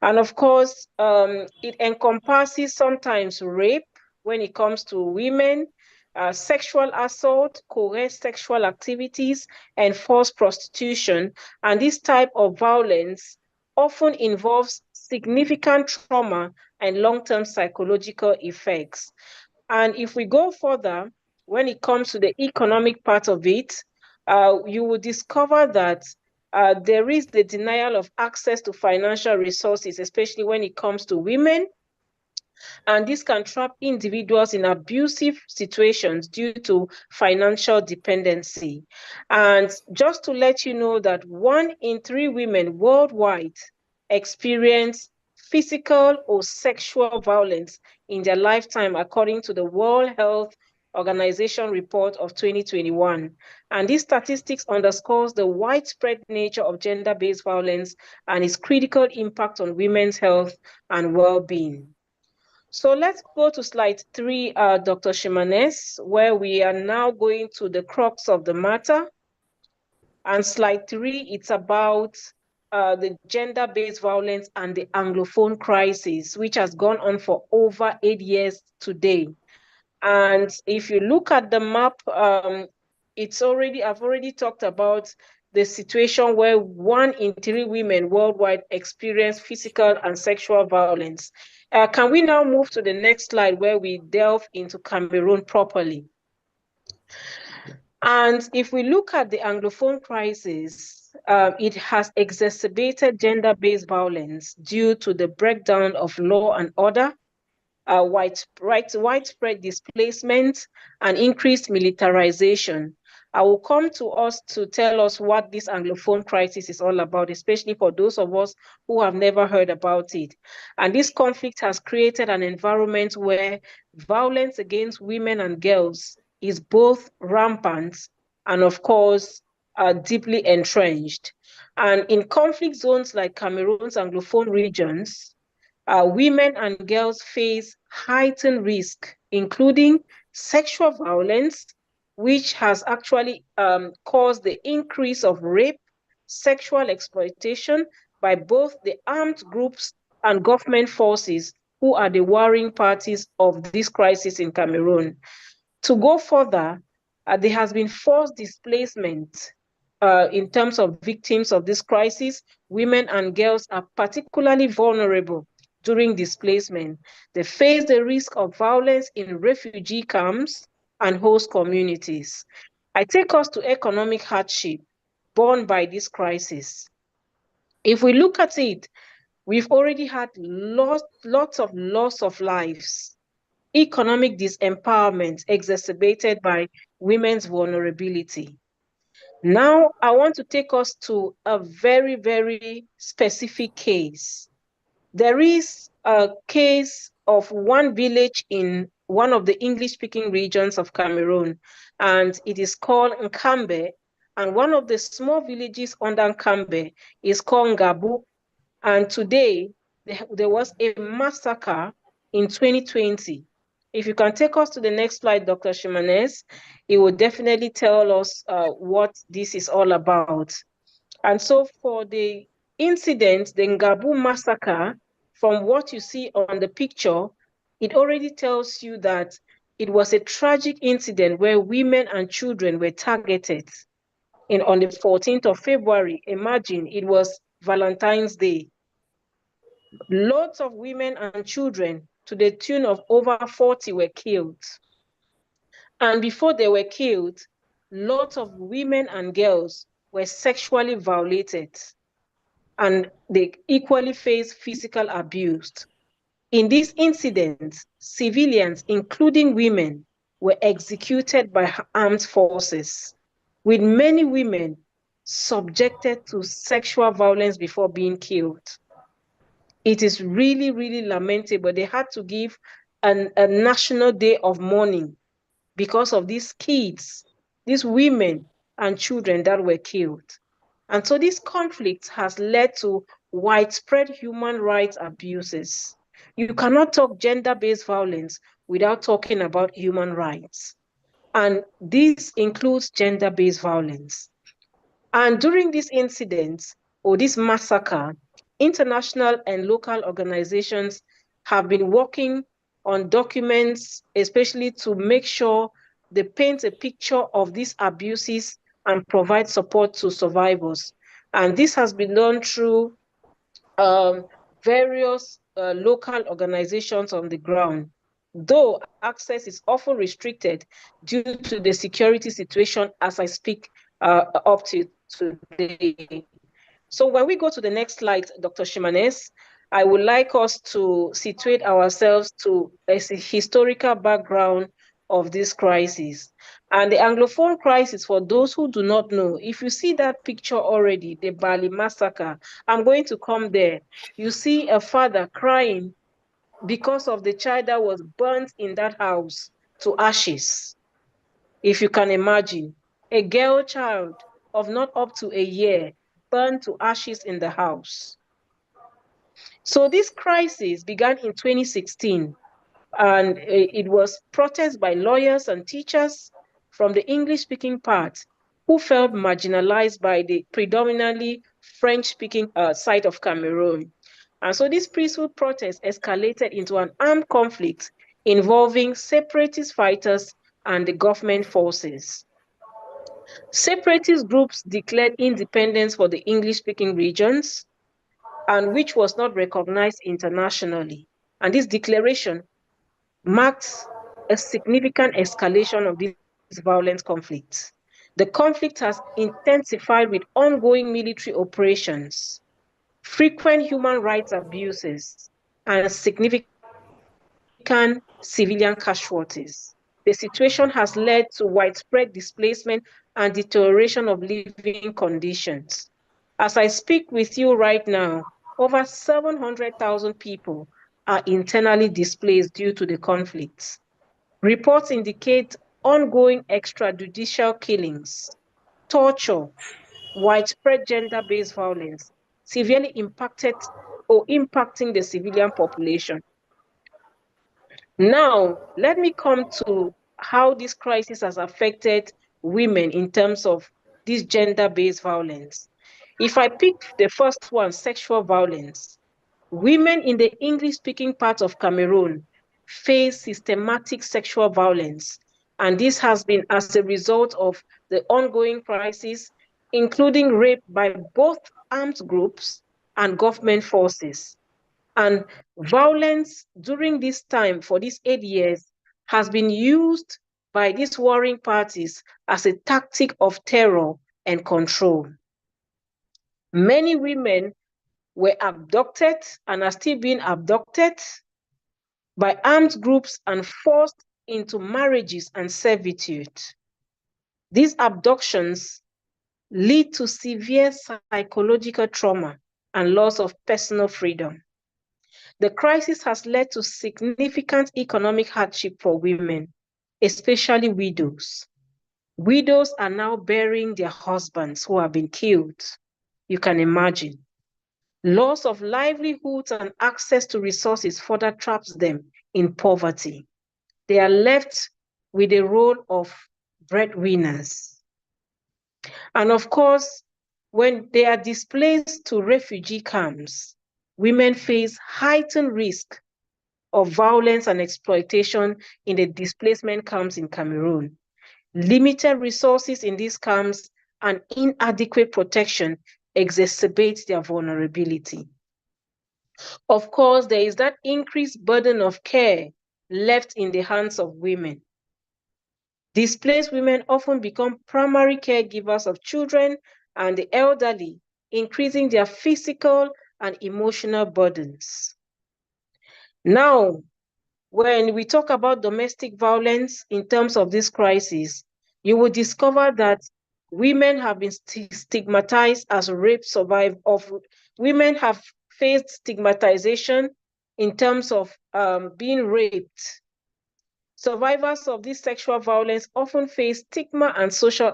And of course, it encompasses sometimes rape when it comes to women, sexual assault, coerced sexual activities, and forced prostitution. And this type of violence often involves significant trauma and long-term psychological effects. And if we go further, when it comes to the economic part of it, you will discover that there is the denial of access to financial resources, especially when it comes to women. And this can trap individuals in abusive situations due to financial dependency. And just to let you know that 1 in 3 women worldwide experience physical or sexual violence in their lifetime, according to the World Health Organization report of 2021. And these statistics underscores the widespread nature of gender-based violence and its critical impact on women's health and well-being. So let's go to slide 3, Dr. Shimanes, where we are now going to the crux of the matter. And slide 3, it's about the gender-based violence and the Anglophone crisis, which has gone on for over 8 years today. And if you look at the map, I've already talked about the situation where 1 in 3 women worldwide experience physical and sexual violence. Can we now move to the next slide where we delve into Cameroon properly? And if we look at the Anglophone crisis, it has exacerbated gender-based violence due to the breakdown of law and order, widespread displacement, and increased militarization. I will come to us to tell us what this Anglophone crisis is all about, especially for those of us who have never heard about it. And this conflict has created an environment where violence against women and girls is both rampant and, of course, deeply entrenched. And in conflict zones like Cameroon's Anglophone regions, women and girls face heightened risk, including sexual violence, which has actually caused the increase of rape, sexual exploitation by both the armed groups and government forces who are the warring parties of this crisis in Cameroon. To go further, there has been forced displacement in terms of victims of this crisis. Women and girls are particularly vulnerable during displacement. They face the risk of violence in refugee camps and host communities. I take us to economic hardship borne by this crisis. If we look at it, we've already had lots of loss of lives, economic disempowerment exacerbated by women's vulnerability. Now, I want to take us to a very, very specific case. There is a case of 1 village in one of the English-speaking regions of Cameroon, and it is called Nkambe. And one of the small villages under Nkambe is called Ngabu. And today, there was a massacre in 2020. If you can take us to the next slide, Dr. Ximenez, it will definitely tell us what this is all about. And so for the incident, the Ngabu massacre, from what you see on the picture, it already tells you that it was a tragic incident where women and children were targeted. On the 14th of February, imagine, it was Valentine's Day. Lots of women and children, to the tune of over 40, were killed. And before they were killed, lots of women and girls were sexually violated, and they equally faced physical abuse. In these incidents, civilians, including women, were executed by armed forces, with many women subjected to sexual violence before being killed. It is really, really lamentable. They had to give a national day of mourning because of these kids, these women and children that were killed. And so this conflict has led to widespread human rights abuses. You cannot talk gender-based violence without talking about human rights. And this includes gender-based violence. And during these incidents or this massacre, international and local organizations have been working on documents, especially to make sure they paint a picture of these abuses and provide support to survivors. And this has been done through various local organizations on the ground, though access is often restricted due to the security situation as I speak up to today. So when we go to the next slide, Dr. Ximenez, I would like us to situate ourselves to a historical background of this crisis. And the Anglophone crisis, for those who do not know, if you see that picture already, the Bali massacre, I'm going to come there. You see a father crying because of the child that was burnt in that house to ashes. If you can imagine, a girl child of not up to a year burned to ashes in the house. So this crisis began in 2016, and it was protest by lawyers and teachers from the English-speaking part who felt marginalized by the predominantly French-speaking side of Cameroon. And so this peaceful protest escalated into an armed conflict involving separatist fighters and the government forces. Separatist groups declared independence for the English-speaking regions, and which was not recognized internationally. And this declaration marked a significant escalation of these violent conflicts. The conflict has intensified with ongoing military operations, frequent human rights abuses, and significant civilian casualties. The situation has led to widespread displacement and deterioration of living conditions. As I speak with you right now, over 700,000 people are internally displaced due to the conflicts. Reports indicate ongoing extrajudicial killings, torture, widespread gender-based violence, severely impacting the civilian population. Now, let me come to how this crisis has affected women in terms of this gender-based violence. If I pick the first one, sexual violence, women in the English-speaking part of Cameroon face systematic sexual violence, and this has been as a result of the ongoing crisis, including rape by both armed groups and government forces. And violence during this time, for these 8 years, has been used by these warring parties as a tactic of terror and control. Many women were abducted and are still being abducted by armed groups and forced into marriages and servitude. These abductions lead to severe psychological trauma and loss of personal freedom. The crisis has led to significant economic hardship for women, especially widows. Widows are now burying their husbands who have been killed. You can imagine. Loss of livelihoods and access to resources further traps them in poverty. They are left with the role of breadwinners. And of course, when they are displaced to refugee camps, women face heightened risk of violence and exploitation in the displacement camps in Cameroon. Limited resources in these camps and inadequate protection exacerbate their vulnerability. Of course, there is that increased burden of care left in the hands of women. Displaced women often become primary caregivers of children and the elderly, increasing their physical and emotional burdens. Now, when we talk about domestic violence in terms of this crisis, you will discover that women have been stigmatized as rape survivors. Women have faced stigmatization in terms of being raped. Survivors of this sexual violence often face stigma and social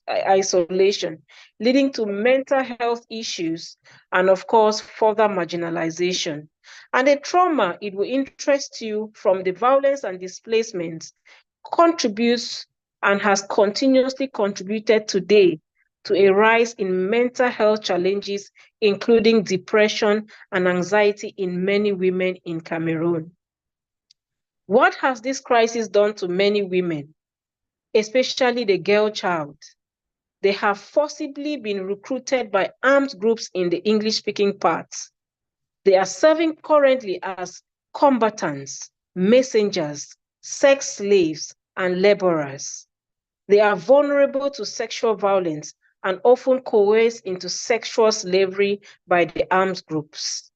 isolation, leading to mental health issues and, of course, further marginalization. And the trauma it will interest you from the violence and displacement contributes and has continuously contributed today to a rise in mental health challenges, including depression and anxiety in many women in Cameroon. What has this crisis done to many women, especially the girl child? They have forcibly been recruited by armed groups in the English-speaking parts. They are serving currently as combatants, messengers, sex slaves, and laborers. They are vulnerable to sexual violence and often coerced into sexual slavery by the armed groups.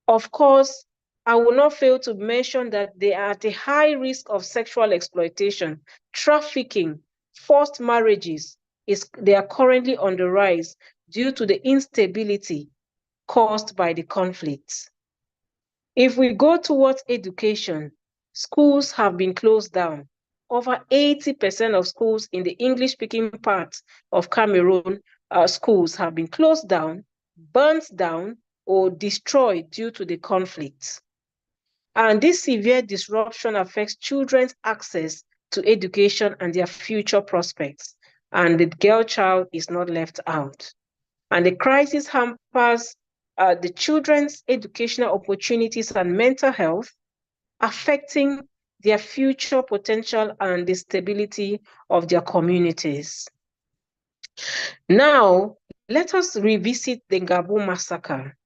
Of course, I will not fail to mention that they are at a high risk of sexual exploitation, trafficking, forced marriages. They are currently on the rise due to the instability caused by the conflicts. If we go towards education, schools have been closed down. Over 80% of schools in the English-speaking parts of Cameroon, schools have been closed down, burnt down, or destroyed due to the conflict. And this severe disruption affects children's access to education and their future prospects. And the girl child is not left out. And the crisis hampers the children's educational opportunities and mental health, affecting their future potential and the stability of their communities. Now, let us revisit the Ngabu massacre.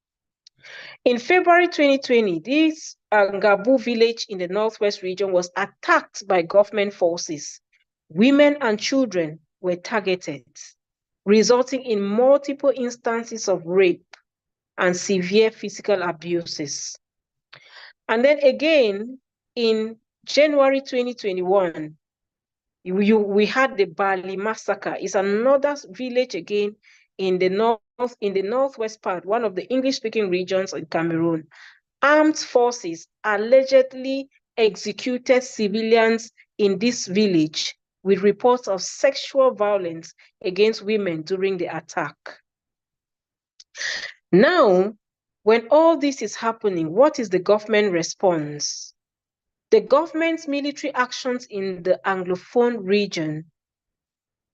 In February 2020, this Ngabu village in the Northwest region was attacked by government forces. Women and children were targeted, resulting in multiple instances of rape and severe physical abuses. And then again, in January 2021, we had the Bali massacre. It's another village again in the northwest part, one of the English-speaking regions in Cameroon. Armed forces allegedly executed civilians in this village with reports of sexual violence against women during the attack. Now, when all this is happening, what is the government response? The government's military actions in the Anglophone region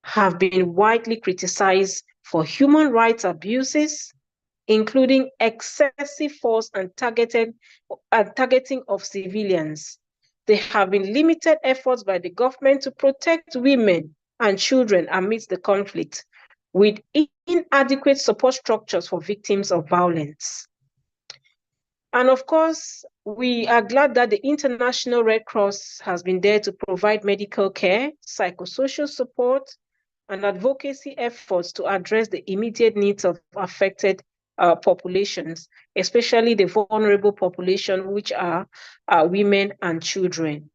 have been widely criticized for human rights abuses, including excessive force and targeting of civilians. There have been limited efforts by the government to protect women and children amidst the conflict, with inadequate support structures for victims of violence. And of course, we are glad that the International Red Cross has been there to provide medical care, psychosocial support, and advocacy efforts to address the immediate needs of affected populations, especially the vulnerable population, which are women and children.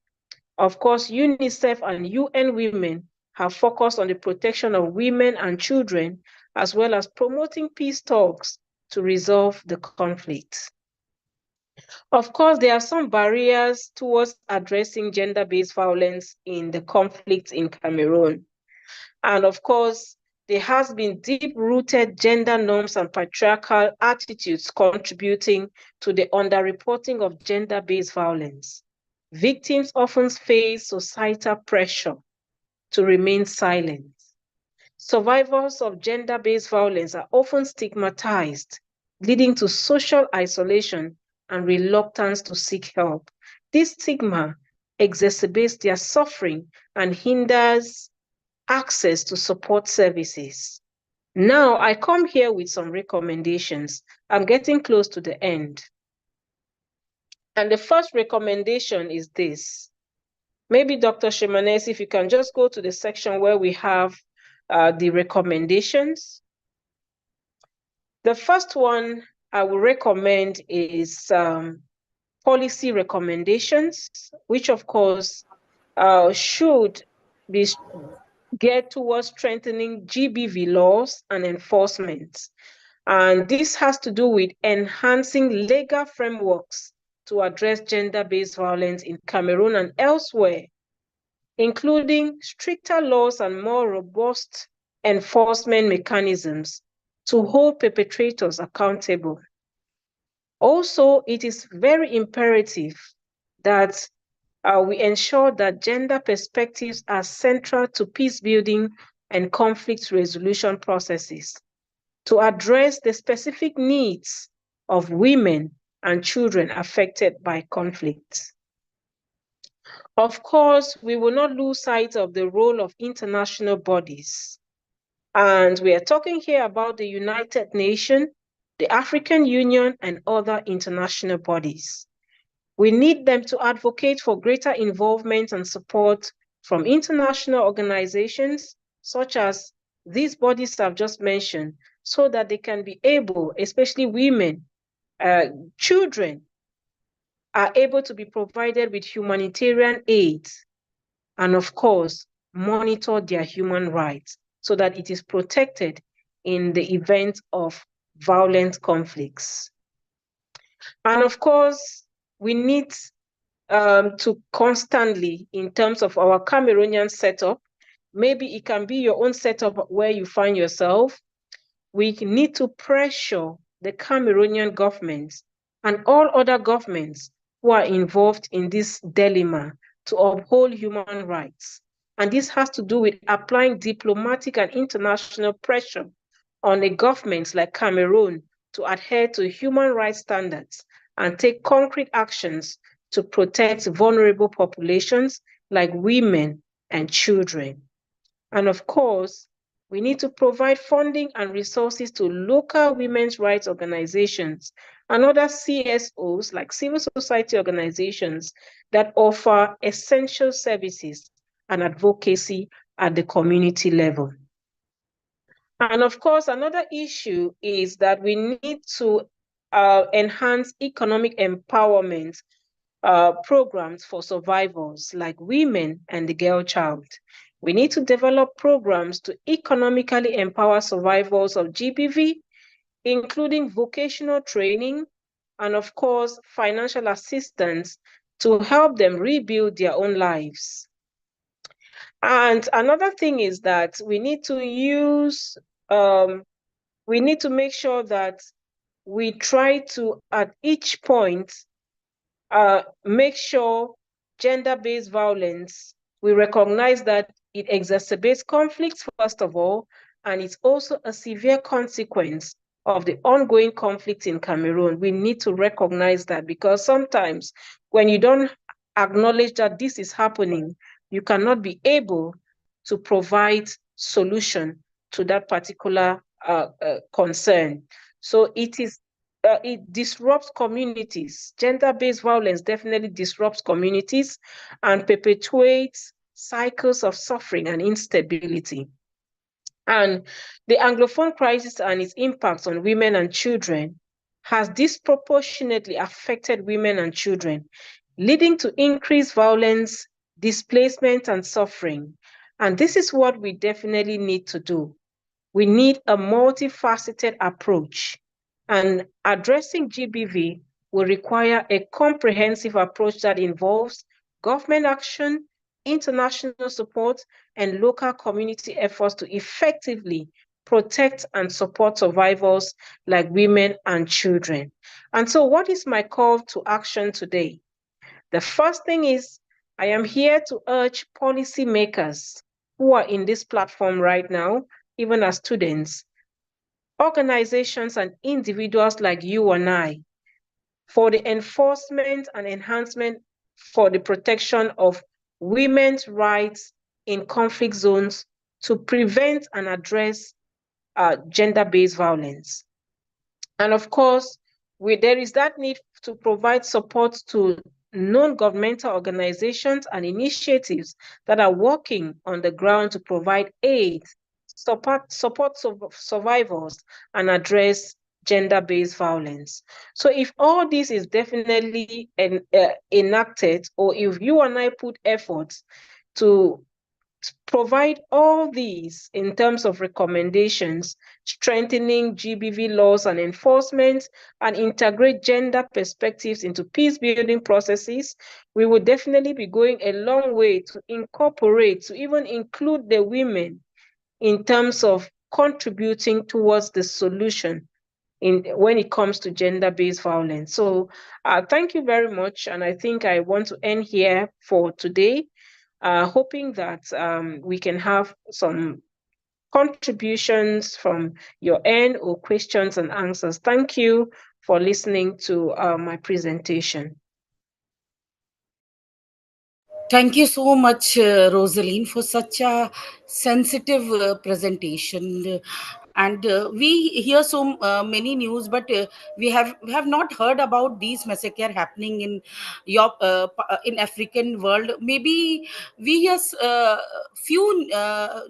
Of course, UNICEF and UN Women have focused on the protection of women and children, as well as promoting peace talks to resolve the conflict. Of course, there are some barriers towards addressing gender-based violence in the conflict in Cameroon. And of course, there has been deep-rooted gender norms and patriarchal attitudes contributing to the underreporting of gender-based violence. Victims often face societal pressure to remain silent. Survivors of gender-based violence are often stigmatized, leading to social isolation and reluctance to seek help. This stigma exacerbates their suffering and hinders access to support services. Now, I come here with some recommendations. I'm getting close to the end. And the first recommendation is this. Maybe Dr. Shimanes, if you can just go to the section where we have the recommendations. The first one I will recommend is policy recommendations, which of course should be geared towards strengthening GBV laws and enforcement. And this has to do with enhancing legal frameworks to address gender-based violence in Cameroon and elsewhere, including stricter laws and more robust enforcement mechanisms to hold perpetrators accountable. Also, it is very imperative that we ensure that gender perspectives are central to peace building and conflict resolution processes to address the specific needs of women and children affected by conflict. Of course, we will not lose sight of the role of international bodies. And we are talking here about the United Nations, the African Union, and other international bodies. We need them to advocate for greater involvement and support from international organizations, such as these bodies I've just mentioned, so that they can be able, especially women, children, are able to be provided with humanitarian aid, and of course, monitor their human rights so that it is protected in the event of violent conflicts. And of course, we need to constantly, in terms of our Cameroonian setup, maybe it can be your own setup where you find yourself, we need to pressure the Cameroonian government and all other governments who are involved in this dilemma to uphold human rights. And this has to do with applying diplomatic and international pressure on the governments like Cameroon to adhere to human rights standards and take concrete actions to protect vulnerable populations like women and children. And of course, we need to provide funding and resources to local women's rights organizations and other CSOs, like civil society organizations, that offer essential services and advocacy at the community level. And of course, another issue is that we need to enhance economic empowerment programs for survivors like women and the girl child. We need to develop programs to economically empower survivors of GBV, including vocational training and, of course, financial assistance to help them rebuild their own lives. And another thing is that we need to make sure that we try to, at each point, make sure gender-based violence, we recognize that it exacerbates conflicts, first of all, and it's also a severe consequence of the ongoing conflict in Cameroon. We need to recognize that, because sometimes when you don't acknowledge that this is happening, you cannot be able to provide solution to that particular concern. So it disrupts communities. Gender-based violence definitely disrupts communities and perpetuates cycles of suffering and instability. And the Anglophone crisis and its impacts on women and children has disproportionately affected women and children, leading to increased violence, displacement, and suffering. And this is what we definitely need to do. We need a multifaceted approach, and addressing GBV will require a comprehensive approach that involves government action, international support, and local community efforts to effectively protect and support survivors like women and children. And so what is my call to action today? The first thing is I am here to urge policymakers who are in this platform right now, even as students, organizations and individuals like you and I, for the enforcement and enhancement for the protection of women's rights in conflict zones to prevent and address gender-based violence. And of course, there is that need to provide support to non-governmental organizations and initiatives that are working on the ground to provide aid, support survivors, and address gender-based violence. So if all this is definitely enacted, or if you and I put efforts to provide all these in terms of recommendations, strengthening GBV laws and enforcement, and integrate gender perspectives into peace-building processes, we will definitely be going a long way to incorporate, to even include the women in terms of contributing towards the solution when it comes to gender-based violence. So thank you very much. And I think I want to end here for today. Hoping that we can have some contributions from your end or questions and answers. Thank you for listening to my presentation. Thank you so much, Rosaline, for such a sensitive presentation. And we hear so many news, but we have not heard about these massacres happening in in African world. Maybe we hear few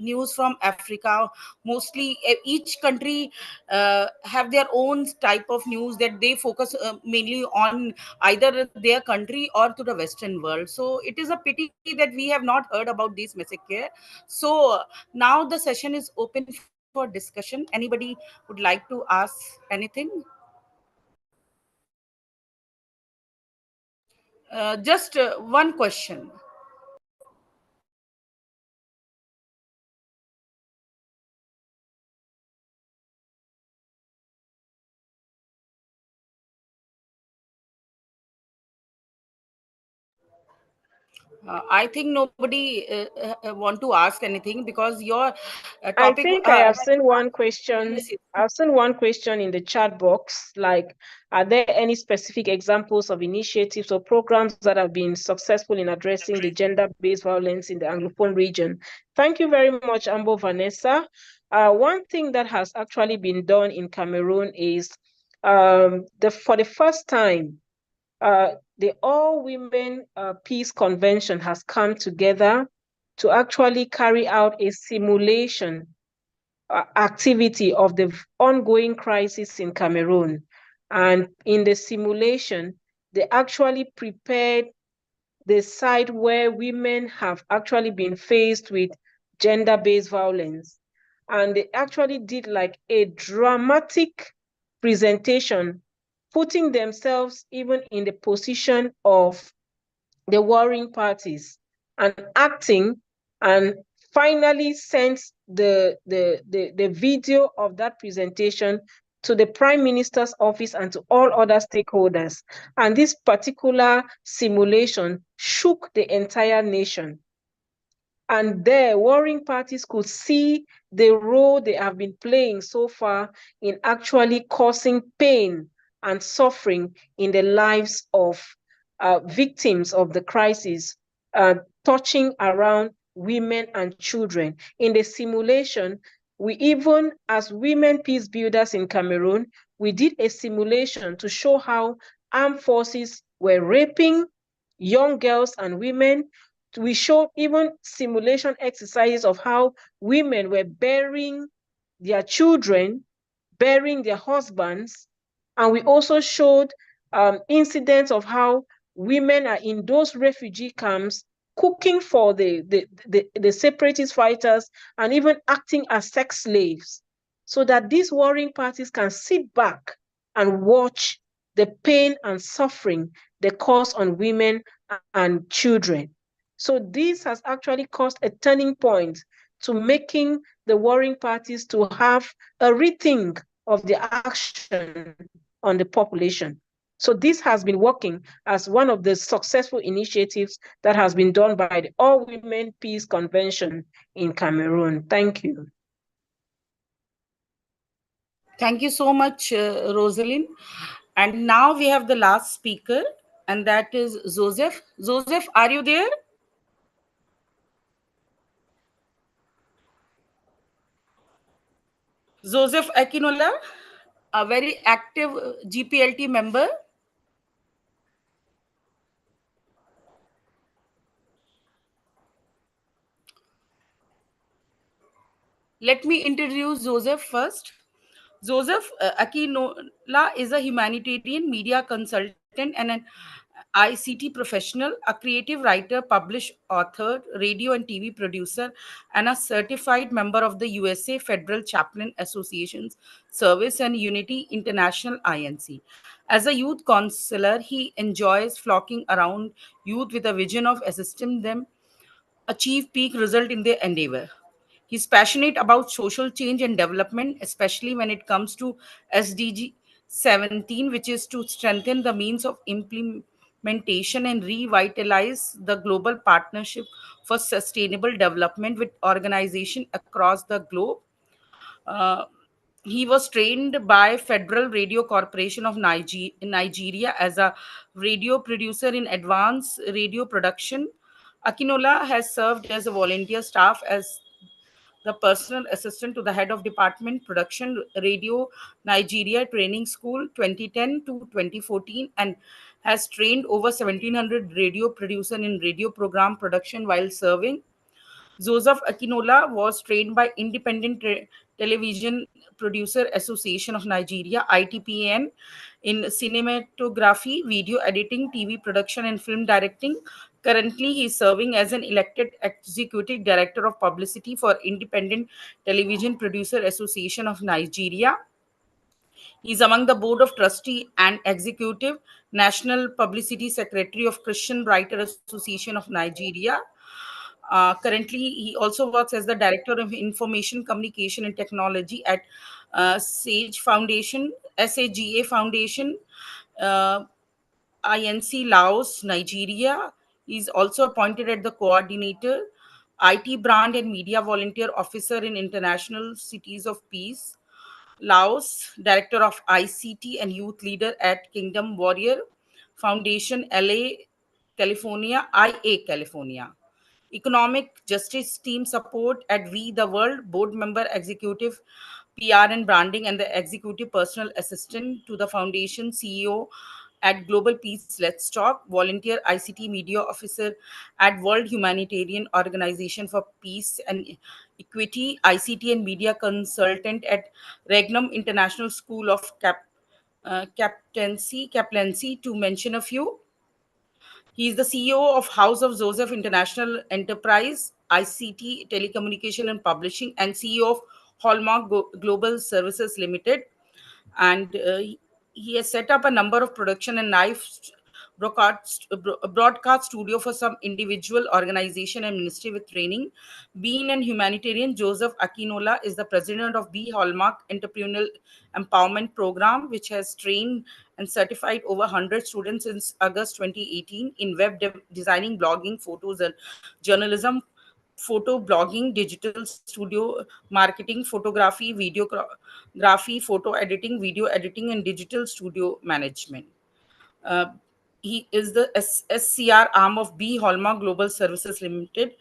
news from Africa. Mostly, each country have their own type of news that they focus mainly on either their country or to the Western world. So it is a pity that we have not heard about these massacres. So now the session is open for discussion. Anybody would like to ask anything? Just one question. I think nobody want to ask anything because your topic. I think I have seen one question. Yes, yes. I've seen one question in the chat box, like, are there any specific examples of initiatives or programs that have been successful in addressing the gender-based violence in the Anglophone region? Thank you very much, Ambo Vanessa. One thing that has actually been done in Cameroon is for the first time, the All-Women Peace Convention has come together to actually carry out a simulation activity of the ongoing crisis in Cameroon. And in the simulation, they actually prepared the site where women have actually been faced with gender-based violence. And they actually did like a dramatic presentation, putting themselves even in the position of the warring parties and acting, and finally sent the video of that presentation to the Prime Minister's office and to all other stakeholders. And this particular simulation shook the entire nation. And the warring parties could see the role they have been playing so far in actually causing pain and suffering in the lives of victims of the crisis, touching around women and children. In the simulation, we even, as women peace builders in Cameroon, we did a simulation to show how armed forces were raping young girls and women. We showed even simulation exercises of how women were burying their children, burying their husbands. And we also showed incidents of how women are in those refugee camps cooking for the separatist fighters and even acting as sex slaves, so that these warring parties can sit back and watch the pain and suffering they cause on women and children. So this has actually caused a turning point to making the warring parties to have a rethink of the action on the population. So this has been working as one of the successful initiatives that has been done by the All Women Peace Convention in Cameroon. Thank you. Thank you so much, Rosalind. And now we have the last speaker, and that is Joseph. Joseph, are you there? Joseph Akinola, a very active GPLT member. Let me introduce Joseph first. Joseph Akinola is a humanitarian media consultant and an ICT professional, a creative writer, published author, radio and TV producer, and a certified member of the USA Federal Chaplain Association's Service and Unity International INC. As a youth counselor, he enjoys flocking around youth with a vision of assisting them achieve peak result in their endeavor. He's passionate about social change and development, especially when it comes to SDG 17, which is to strengthen the means of implementation and revitalize the global partnership for sustainable development with organizations across the globe. Uh, he was trained by Federal Radio Corporation of Nigeria as a radio producer in advanced radio production. Akinola has served as a volunteer staff as the personal assistant to the head of department production radio Nigeria training school 2010 to 2014 and has trained over 1700 radio producer in radio program production while serving. Joseph Akinola was trained by Independent Television Producer Association of Nigeria, ITPN, in cinematography, video editing, TV production, and film directing. Currently, he is serving as an elected executive director of publicity for Independent Television Producer Association of Nigeria. He is among the board of trustee and executive national publicity secretary of Christian Writer Association of Nigeria. Currently, he also works as the Director of Information Communication and Technology at SAGE Foundation, SAGA Foundation, uh, INC Laos, Nigeria. He is also appointed as the Coordinator, IT Brand and Media Volunteer Officer in International Cities of Peace, Laos, Director of ICT and Youth Leader at Kingdom Warrior Foundation, LA, California, IA, California. Economic Justice Team Support at We the World, Board Member, Executive PR and Branding, and the Executive Personal Assistant to the Foundation, CEO at Global Peace Let's Talk, Volunteer ICT Media Officer at World Humanitarian Organization for Peace and Equity, ICT and Media Consultant at Regnum International School of Captaincy, to mention a few. He is the CEO of House of Joseph International Enterprise, ICT, Telecommunication and Publishing, and CEO of Hallmark Global Services Limited. And he has set up a number of production and live broadcast studio for some individual organization and ministry with training. Being an humanitarian, Joseph Akinola is the president of B Hallmark Entrepreneurial Empowerment Program, which has trained and certified over 100 students since August 2018 in web designing, blogging, photos, and journalism, photo blogging, digital studio marketing, photography, videography, photo editing, video editing, and digital studio management. Uh, he is the SCR arm of B Hallmark Global Services Limited.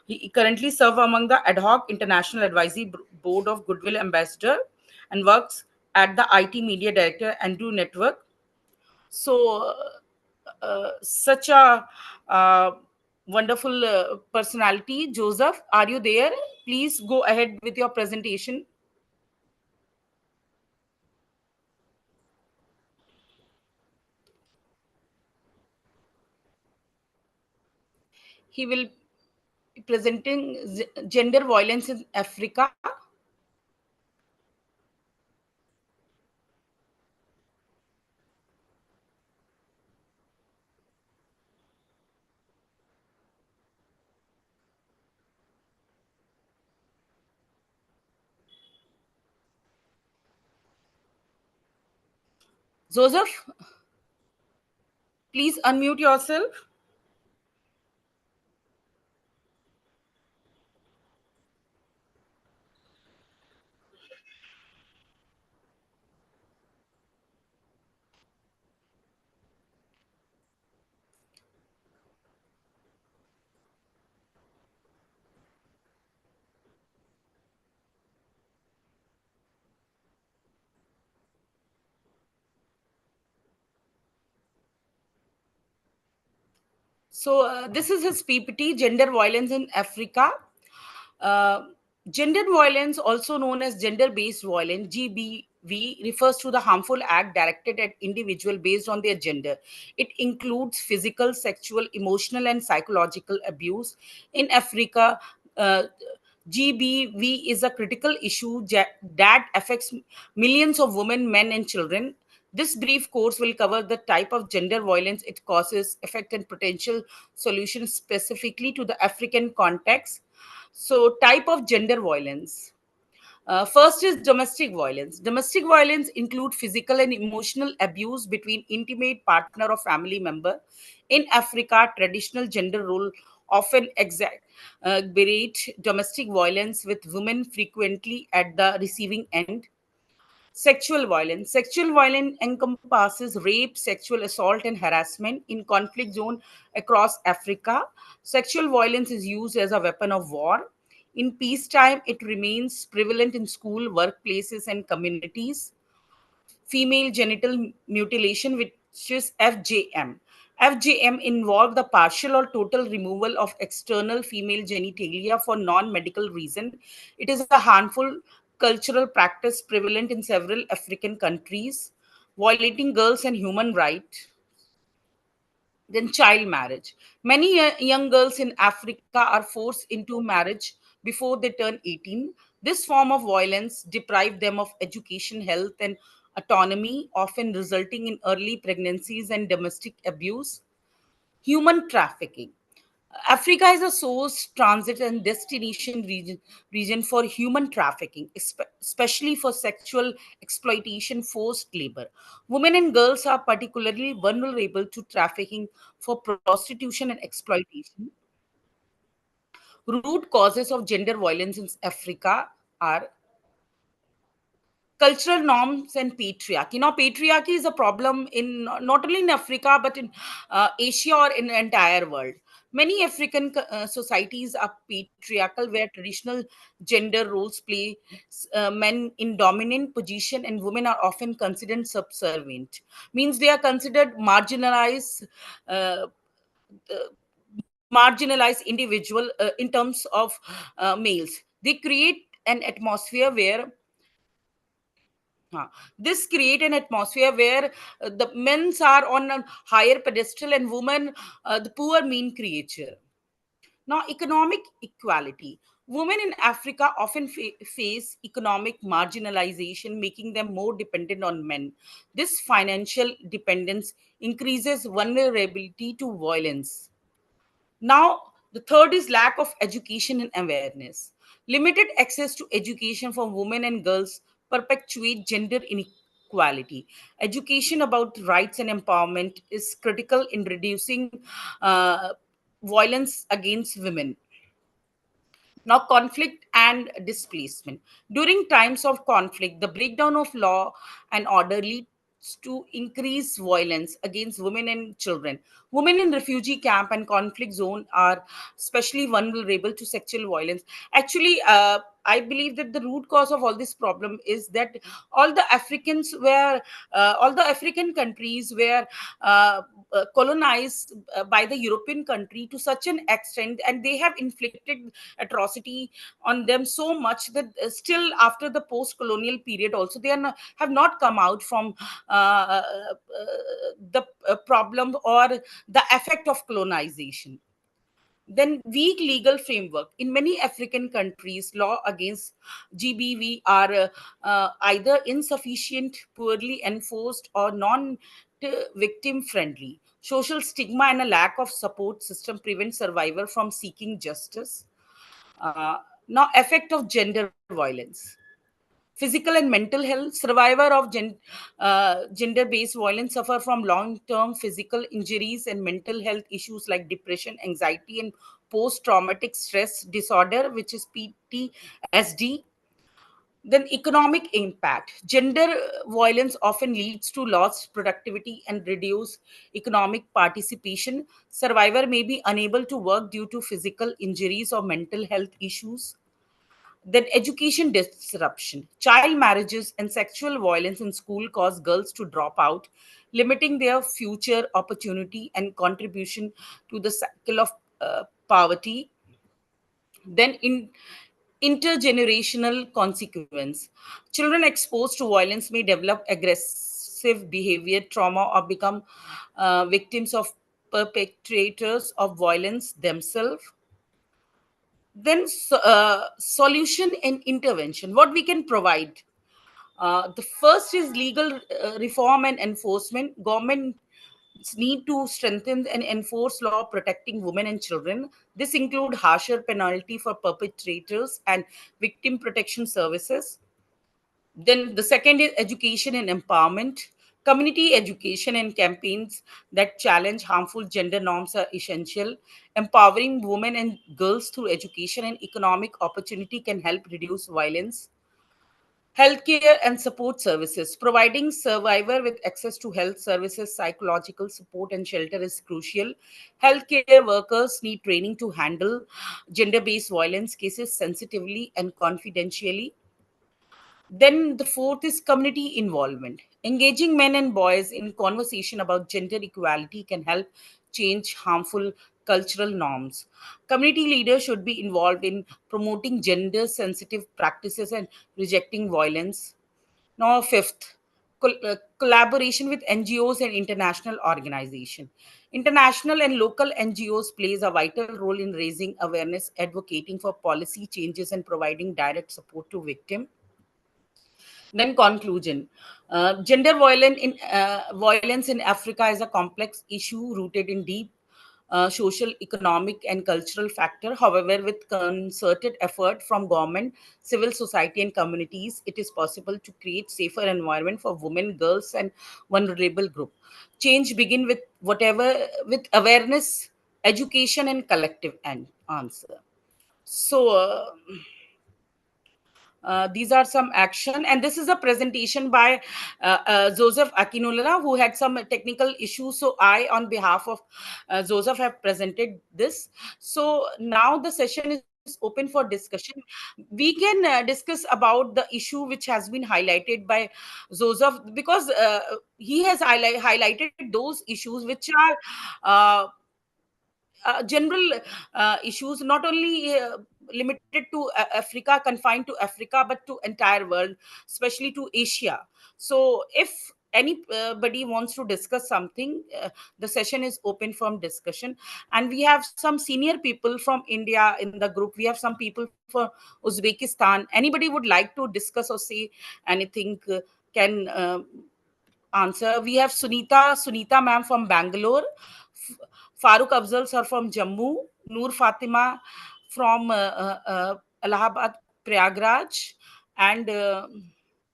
He currently serves among the ad hoc International Advisory Board of Goodwill Ambassador and works at the IT Media Director Andrew Network. So, such a wonderful personality. Joseph, are you there? Please go ahead with your presentation. He will be presenting gender violence in Africa. Joseph, please unmute yourself. So this is his PPT, Gender Violence in Africa. Uh, Gender violence, also known as gender-based violence, GBV, refers to the harmful act directed at individual based on their gender. It includes physical, sexual, emotional, and psychological abuse. In Africa, uh, GBV is a critical issue that affects millions of women, men, and children. This brief course will cover the type of gender violence it causes, effect, and potential solutions specifically to the African context. So, type of gender violence. First is domestic violence. Domestic violence include physical and emotional abuse between intimate partner or family member. In Africa, traditional gender role often exaggerate domestic violence, with women frequently at the receiving end. Sexual violence. Sexual violence encompasses rape, sexual assault, and harassment in conflict zone across Africa. Sexual violence is used as a weapon of war. In peacetime, it remains prevalent in school, workplaces, and communities. Female genital mutilation, which is FGM. FGM involved the partial or total removal of external female genitalia for non-medical reason. It is a harmful cultural practice prevalent in several African countries, violating girls and human rights. Then child marriage. Many young girls in Africa are forced into marriage before they turn 18. This form of violence deprives them of education, health, and autonomy, often resulting in early pregnancies and domestic abuse. Human trafficking. Africa is a source, transit, and destination region for human trafficking, especially for sexual exploitation, forced labor. Women and girls are particularly vulnerable to trafficking for prostitution and exploitation. Root causes of gender violence in Africa are cultural norms and patriarchy. Now, patriarchy is a problem in not only in Africa but in Asia or in the entire world. Many African societies are patriarchal, where traditional gender roles play men in dominant position, and women are often considered subservient. Means they are considered uh, marginalized individual in terms of males. They create an atmosphere where this create an atmosphere where the men's are on a higher pedestal and women the poor mean creature. Now, economic equality. Women in Africa often face economic marginalization, making them more dependent on men. This financial dependence increases vulnerability to violence. Now, the third is lack of education and awareness. Limited access to education for women and girls perpetuate gender inequality. Education about rights and empowerment is critical in reducing uh, violence against women. Now, conflict and displacement. During times of conflict, the breakdown of law and order leads to increased violence against women and children. Women in refugee camp and conflict zone are especially vulnerable to sexual violence. Actually, I believe that the root cause of all this problem is that all the African countries were uh, colonized by the European country to such an extent, and they have inflicted atrocity on them so much that still after the post-colonial period also they have not come out from the problem or the effect of colonization. Then weak legal framework. In many African countries, law against GBV are either insufficient, poorly enforced, or non victim friendly. Social stigma and a lack of support system prevent survivor from seeking justice. Uh, Now, effect of gender violence. Physical and mental health. Survivor of gender-based violence suffer from long-term physical injuries and mental health issues like depression, anxiety, and post-traumatic stress disorder, which is PTSD. Then economic impact. Gender violence often leads to lost productivity and reduced economic participation. Survivor may be unable to work due to physical injuries or mental health issues. Then education disruption. Child marriages and sexual violence in school cause girls to drop out, limiting their future opportunity and contribution to the cycle of poverty. Then in intergenerational consequence. Children exposed to violence may develop aggressive behavior, trauma, or become victims of perpetrators of violence themselves. Then solution and intervention. What we can provide. The first is legal reform and enforcement. Government need to strengthen and enforce law protecting women and children. This include harsher penalty for perpetrators and victim protection services. Then the second is education and empowerment. Community education and campaigns that challenge harmful gender norms are essential. Empowering women and girls through education and economic opportunity can help reduce violence. Healthcare and support services. Providing survivor with access to health services, psychological support, and shelter is crucial. Healthcare workers need training to handle gender based violence cases sensitively and confidentially. Then the fourth is community involvement. Engaging men and boys in conversation about gender equality can help change harmful cultural norms. Community leaders should be involved in promoting gender sensitive practices and rejecting violence. Now, fifth, collaboration with NGOs and international organizations. International and local NGOs plays a vital role in raising awareness, advocating for policy changes, and providing direct support to victims. Then conclusion. Violence in Africa is a complex issue rooted in deep social, economic, and cultural factor. However, with concerted effort from government, civil society, and communities, it is possible to create safer environment for women, girls, and vulnerable group. Change begin with awareness, education, and collective answer. So. These are some action, and this is a presentation by Joseph Akinulala, who had some technical issues. So I, on behalf of Joseph, have presented this. So now the session is open for discussion. We can discuss about the issue which has been highlighted by Joseph, because he has highlighted those issues which are general issues, not only limited to Africa, confined to Africa, but to entire world, especially to Asia. So if anybody wants to discuss something, the session is open for discussion. And we have some senior people from India in the group. We have some people from Uzbekistan. Anybody would like to discuss or say anything, can answer. We have Sunita ma'am from Bangalore, Farooq Afzal sir from Jammu, Noor Fatima from Allahabad, Prayagraj, and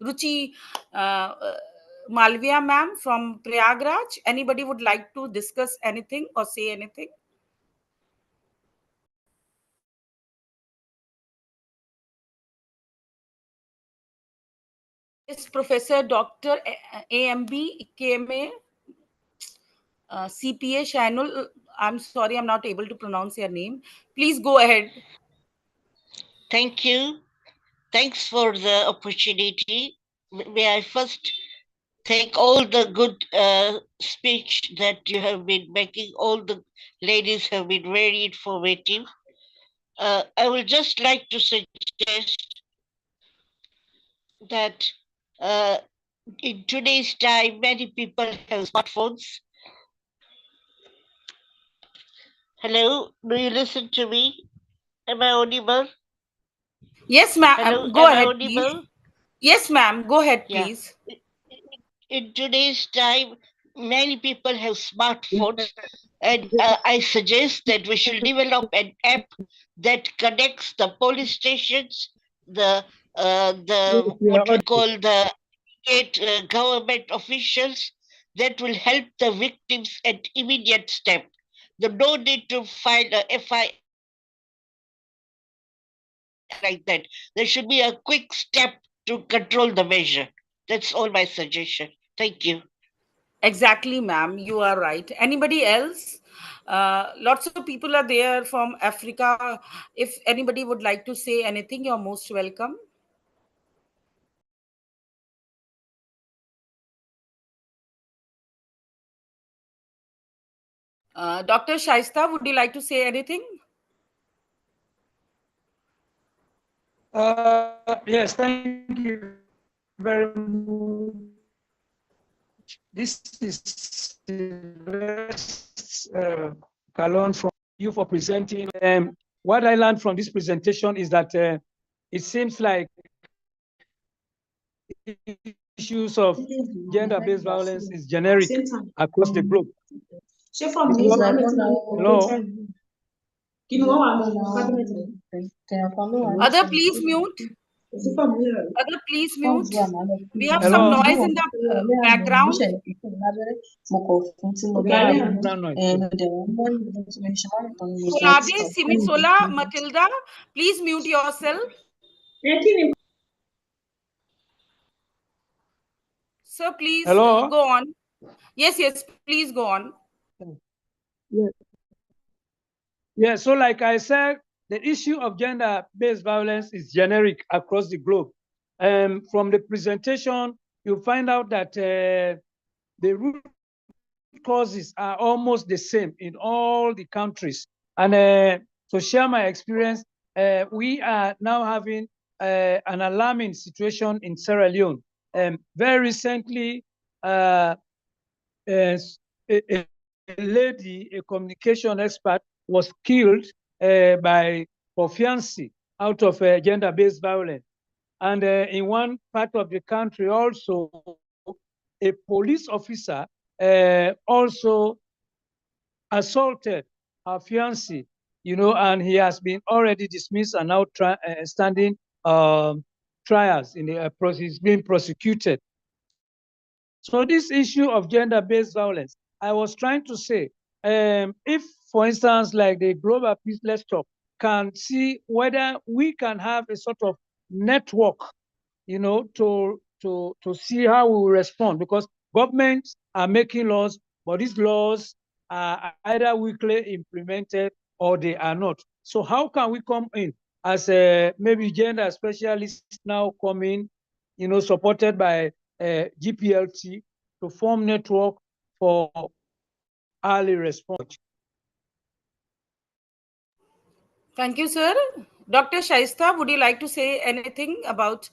Ruchi Malviya ma'am from Prayagraj. Anybody would like to discuss anything or say anything? Is Professor Dr. AMB KMA CPA Shanul. I'm sorry, I'm not able to pronounce your name. Please go ahead. Thank you. Thanks for the opportunity. May I first thank all the good speech that you have been making. All the ladies have been very informative. I would just like to suggest that in today's time, many people have smartphones. Hello, do you listen to me? Am I audible? Yes, ma'am. Hello, Go am I ahead, audible? please. Yes, ma'am. Go ahead, Yeah. please. In today's time, many people have smartphones, and I suggest that we should develop an app that connects the police stations the what we call the government officials that will help the victims at immediate step. The no need to file a FIR like that. There should be a quick step to control the measure. That's all my suggestion. Thank you. Exactly, ma'am. You are right. Anybody else? Lots of people are there from Africa. If anybody would like to say anything, you're most welcome. Dr. Shaista, would you like to say anything? Yes, thank you very much. This is Kalon from you for presenting. What I learned from this presentation is that it seems like issues of gender-based violence is generic across the globe. Hello? Other, please mute. Other, please mute. We have Hello? some noise in the background. Kolade, Simisola, Matilda, please mute yourself. Sir, please Hello? go on. Yes, please go on. Yeah, so like I said, the issue of gender-based violence is generic across the globe. From the presentation, you find out that the root causes are almost the same in all the countries. And to share my experience, we are now having an alarming situation in Sierra Leone. Very recently, a lady, a communication expert, was killed by her fiancé out of gender-based violence. And in one part of the country also, a police officer also assaulted her fiancé, and he has been already dismissed and now standing trials. He's being prosecuted. So this issue of gender-based violence, I was trying to say, if, for instance, like the Global Peace Let's Talk can see whether we can have a sort of network, to see how we will respond, because governments are making laws, but these laws are either weakly implemented or they are not. So how can we come in as maybe gender specialists now come in, supported by GPLT to form network for early response? Thank you, sir. Dr. Shaista, would you like to say anything about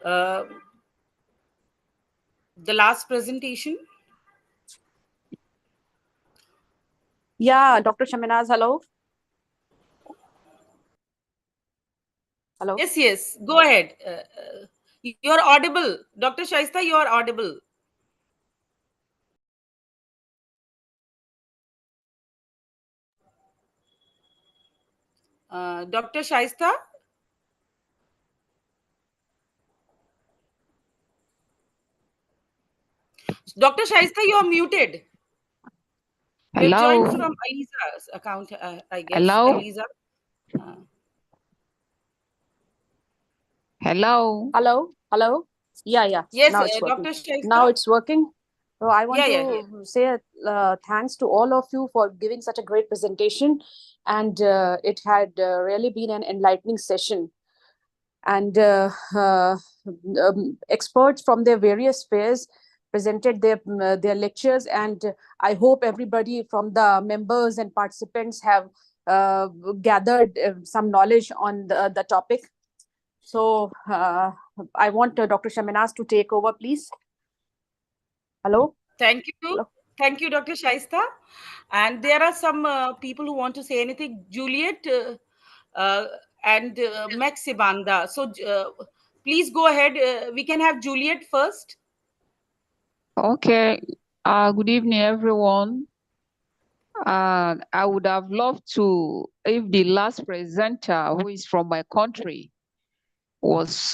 the last presentation? Yeah, Dr. Shaminaz, hello. Hello. Yes. Go ahead. You're audible. Dr. Shaista, you are audible. Dr. Shaista? Dr. Shaista, you are muted. You joined from Eliza's account, I guess. Hello? Eliza. Hello. Yeah. Yes, now it's Dr. working. Shaista. Now it's working. So I want Yeah. to say thanks to all of you for giving such a great presentation, and it had really been an enlightening session. And experts from their various spheres presented their lectures, and I hope everybody from the members and participants have gathered some knowledge on the topic. So I want Dr. Shaminaz to take over, please. Hello. Thank you. Hello. Thank you, Dr. Shaista. And there are some people who want to say anything. Juliet and Maxibanda. So please go ahead. We can have Juliet first. Okay. Good evening, everyone. I would have loved to, if the last presenter, who is from my country, was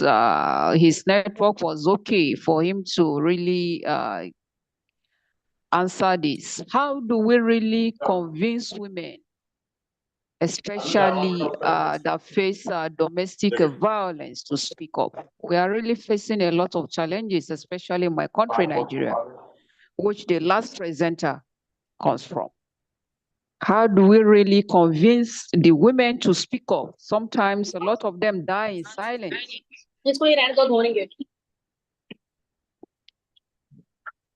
his network was okay for him to really answer this. How do we really convince women, especially that face domestic violence, to speak up? We are really facing a lot of challenges, especially in my country, Nigeria, which the last presenter comes from. How do we really convince the women to speak up? Sometimes a lot of them die in silence.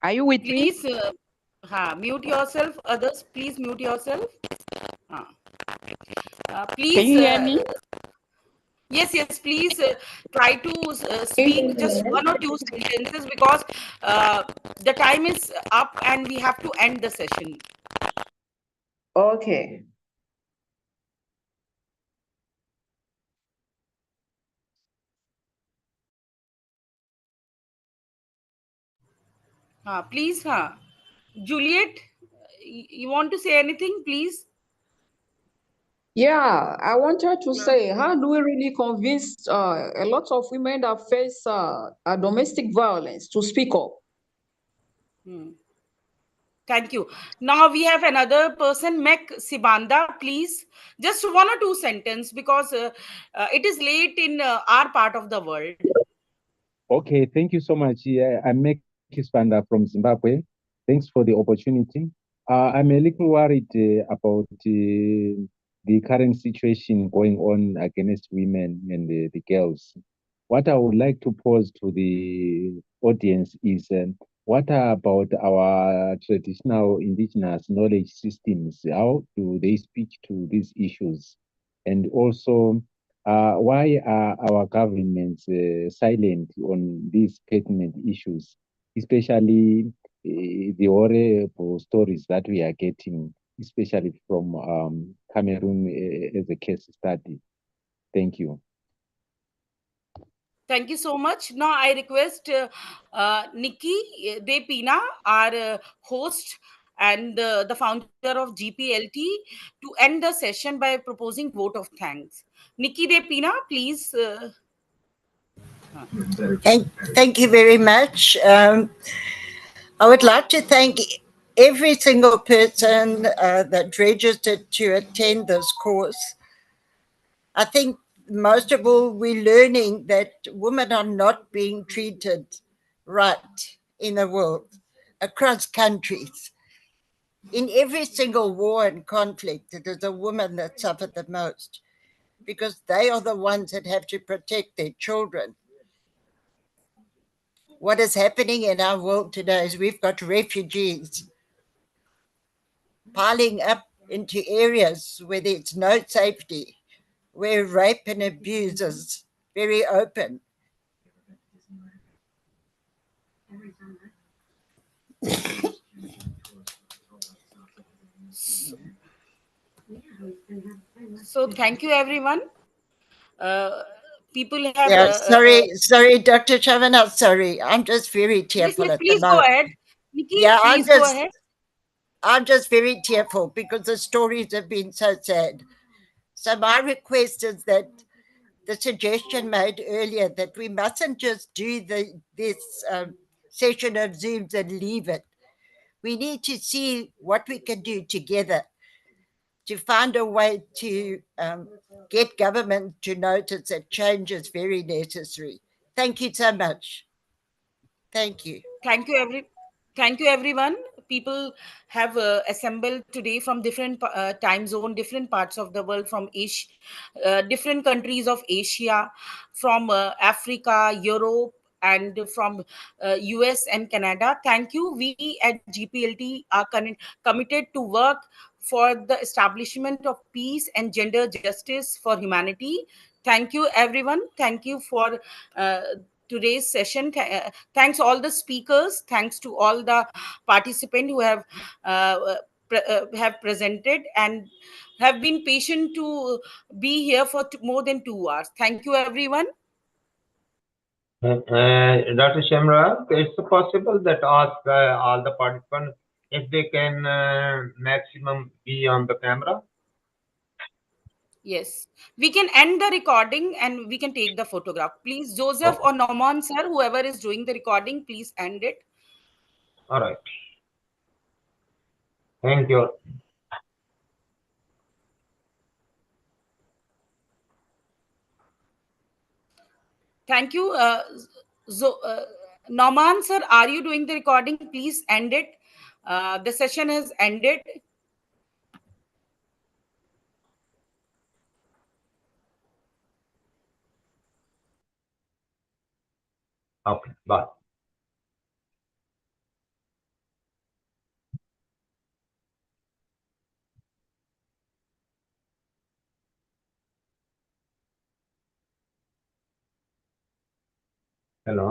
Are you with me? Please mute yourself. Others, please mute yourself. Please. Can you hear me? Yes, please try to speak just one or two sentences, because the time is up and we have to end the session. Okay. Please, Juliet, you want to say anything, please? Yeah, I wanted to say, how do we really convince a lot of women that face domestic violence to speak up? Thank you. Now we have another person, Mek Sibanda. Please, just one or two sentences, because it is late in our part of the world. Okay, thank you so much. I'm Mek Sibanda from Zimbabwe. Thanks for the opportunity. I'm a little worried about the current situation going on against women and the girls. What I would like to pose to the audience is, what about our traditional indigenous knowledge systems? How do they speak to these issues? And also, why are our governments silent on these pertinent issues, especially the horrible stories that we are getting, especially from Cameroon as a case study? Thank you. Thank you so much. Now I request Nikki De Pina, our host and the founder of GPLT, to end the session by proposing vote of thanks. Nikki De Pina, please. Thank you very much. I would like to thank every single person that registered to attend this course. I think most of all, we're learning that women are not being treated right in the world, across countries. In every single war and conflict, it is the women that suffer the most, because they are the ones that have to protect their children. What is happening in our world today is we've got refugees piling up into areas where there's no safety, where rape and abuse is very open. So thank you, everyone. People have... sorry, Dr. Shavana, sorry. I'm just very tearful at the moment. Please go ahead. Nikki, yeah, please go ahead. I'm just very tearful because the stories have been so sad. So my request is that the suggestion made earlier that we mustn't just do this session of Zooms and leave it. We need to see what we can do together to find a way to get government to notice that change is very necessary. Thank you so much. Thank you. Thank you, everyone. People have assembled today from different time zone, different parts of the world, from Asia, different countries of Asia, from Africa, Europe, and from US and Canada. Thank you. We at GPLT are committed to work for the establishment of peace and gender justice for humanity. Thank you, everyone. Thank you for today's session. Thanks all the speakers. Thanks to all the participants who have presented and have been patient to be here for more than 2 hours. Thank you, everyone. Dr. Shamra, is it possible that ask all the participants if they can maximum be on the camera? Yes, we can end the recording and we can take the photograph. Please, Joseph or Norman, sir, whoever is doing the recording, please end it. All right. Thank you. Thank you. Norman, sir, are you doing the recording? Please end it. The session has ended. Okay, bye. Hello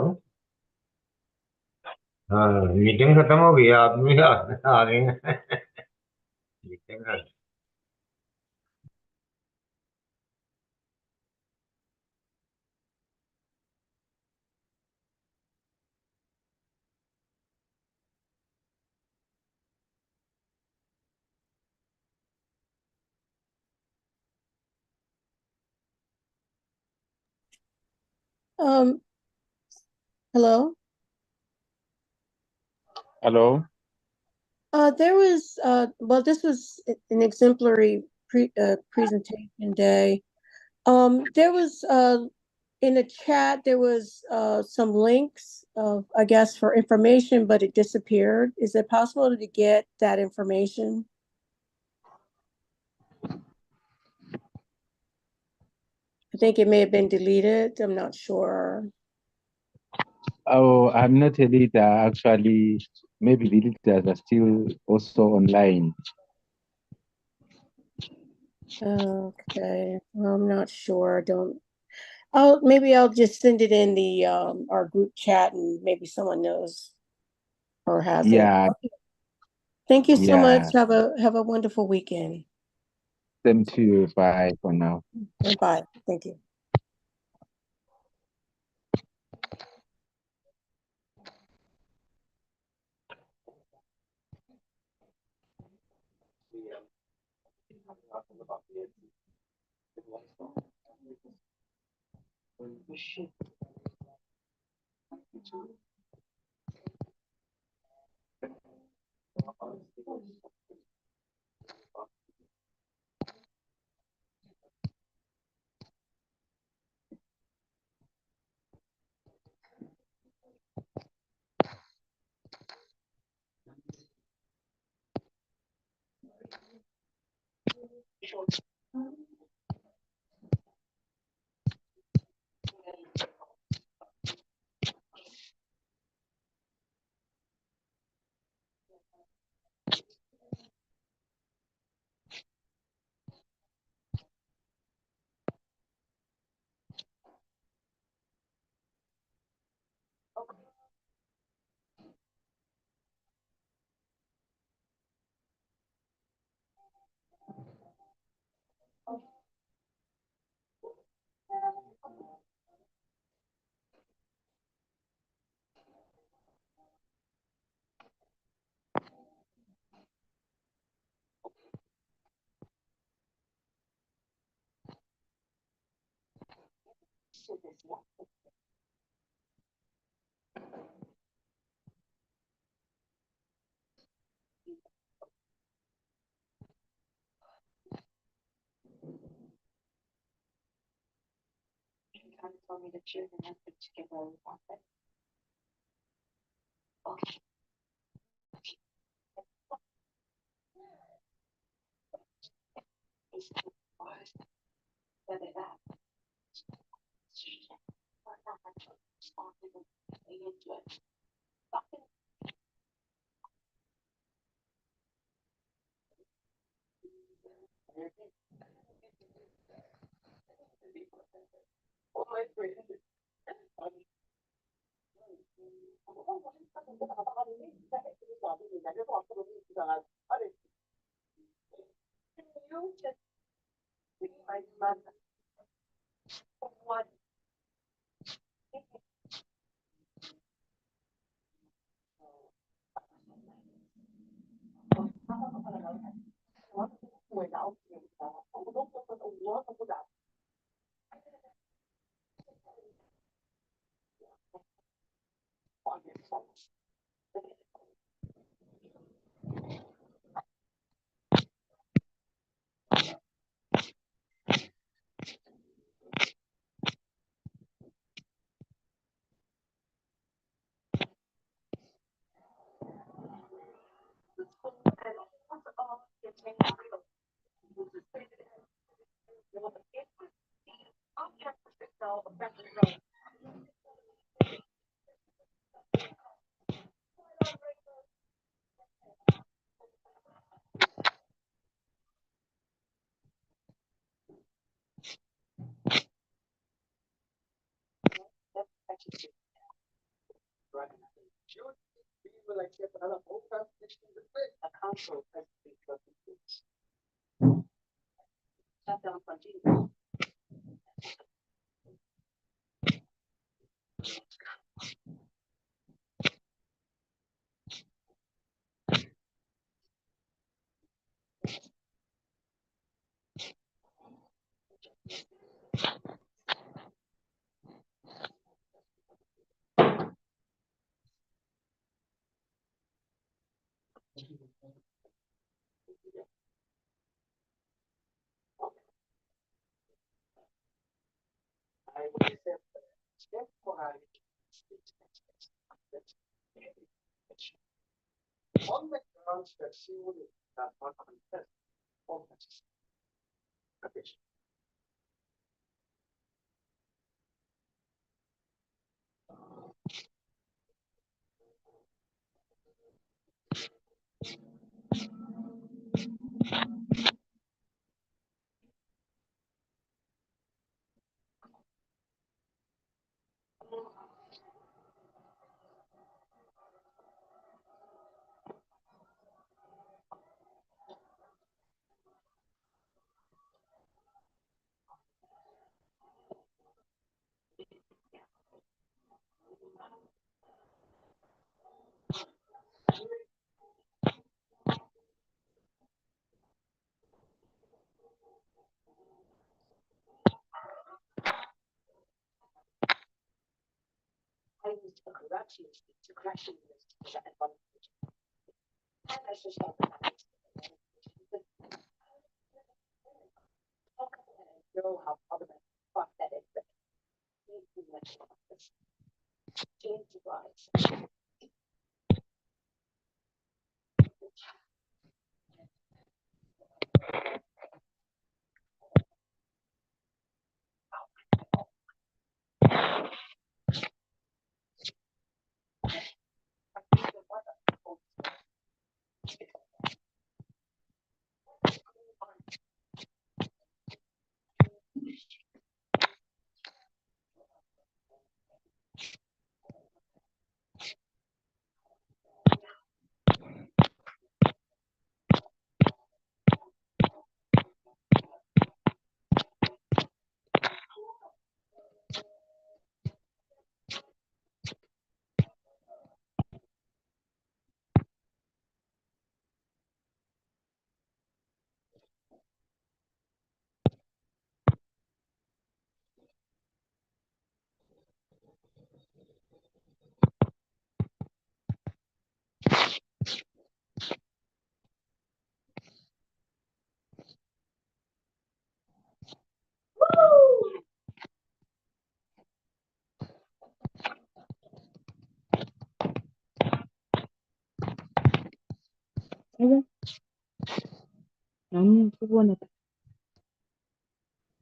हाँ meeting खत्म हो गई आदमी आ गए हैं meeting Hello. Hello. There was well, this was an exemplary presentation day. There was in the chat there was some links I guess for information, but it disappeared. Is it possible to get that information? I think it may have been deleted. I'm not sure. Oh, I'm not a leader. Actually, maybe the leaders are still also online. Okay, I'm not sure. Maybe I'll just send it in the our group chat, and maybe someone knows or has it. Yeah. Okay. Thank you so much. Yeah. Have a wonderful weekend. Same to you. Bye for now. Bye. Thank you.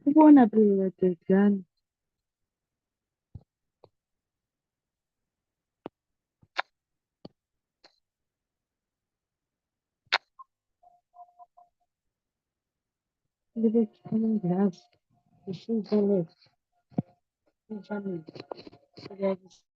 kubona Bhekani. Libe khona ngazi. Isizwe lethu. Isizwe lethu.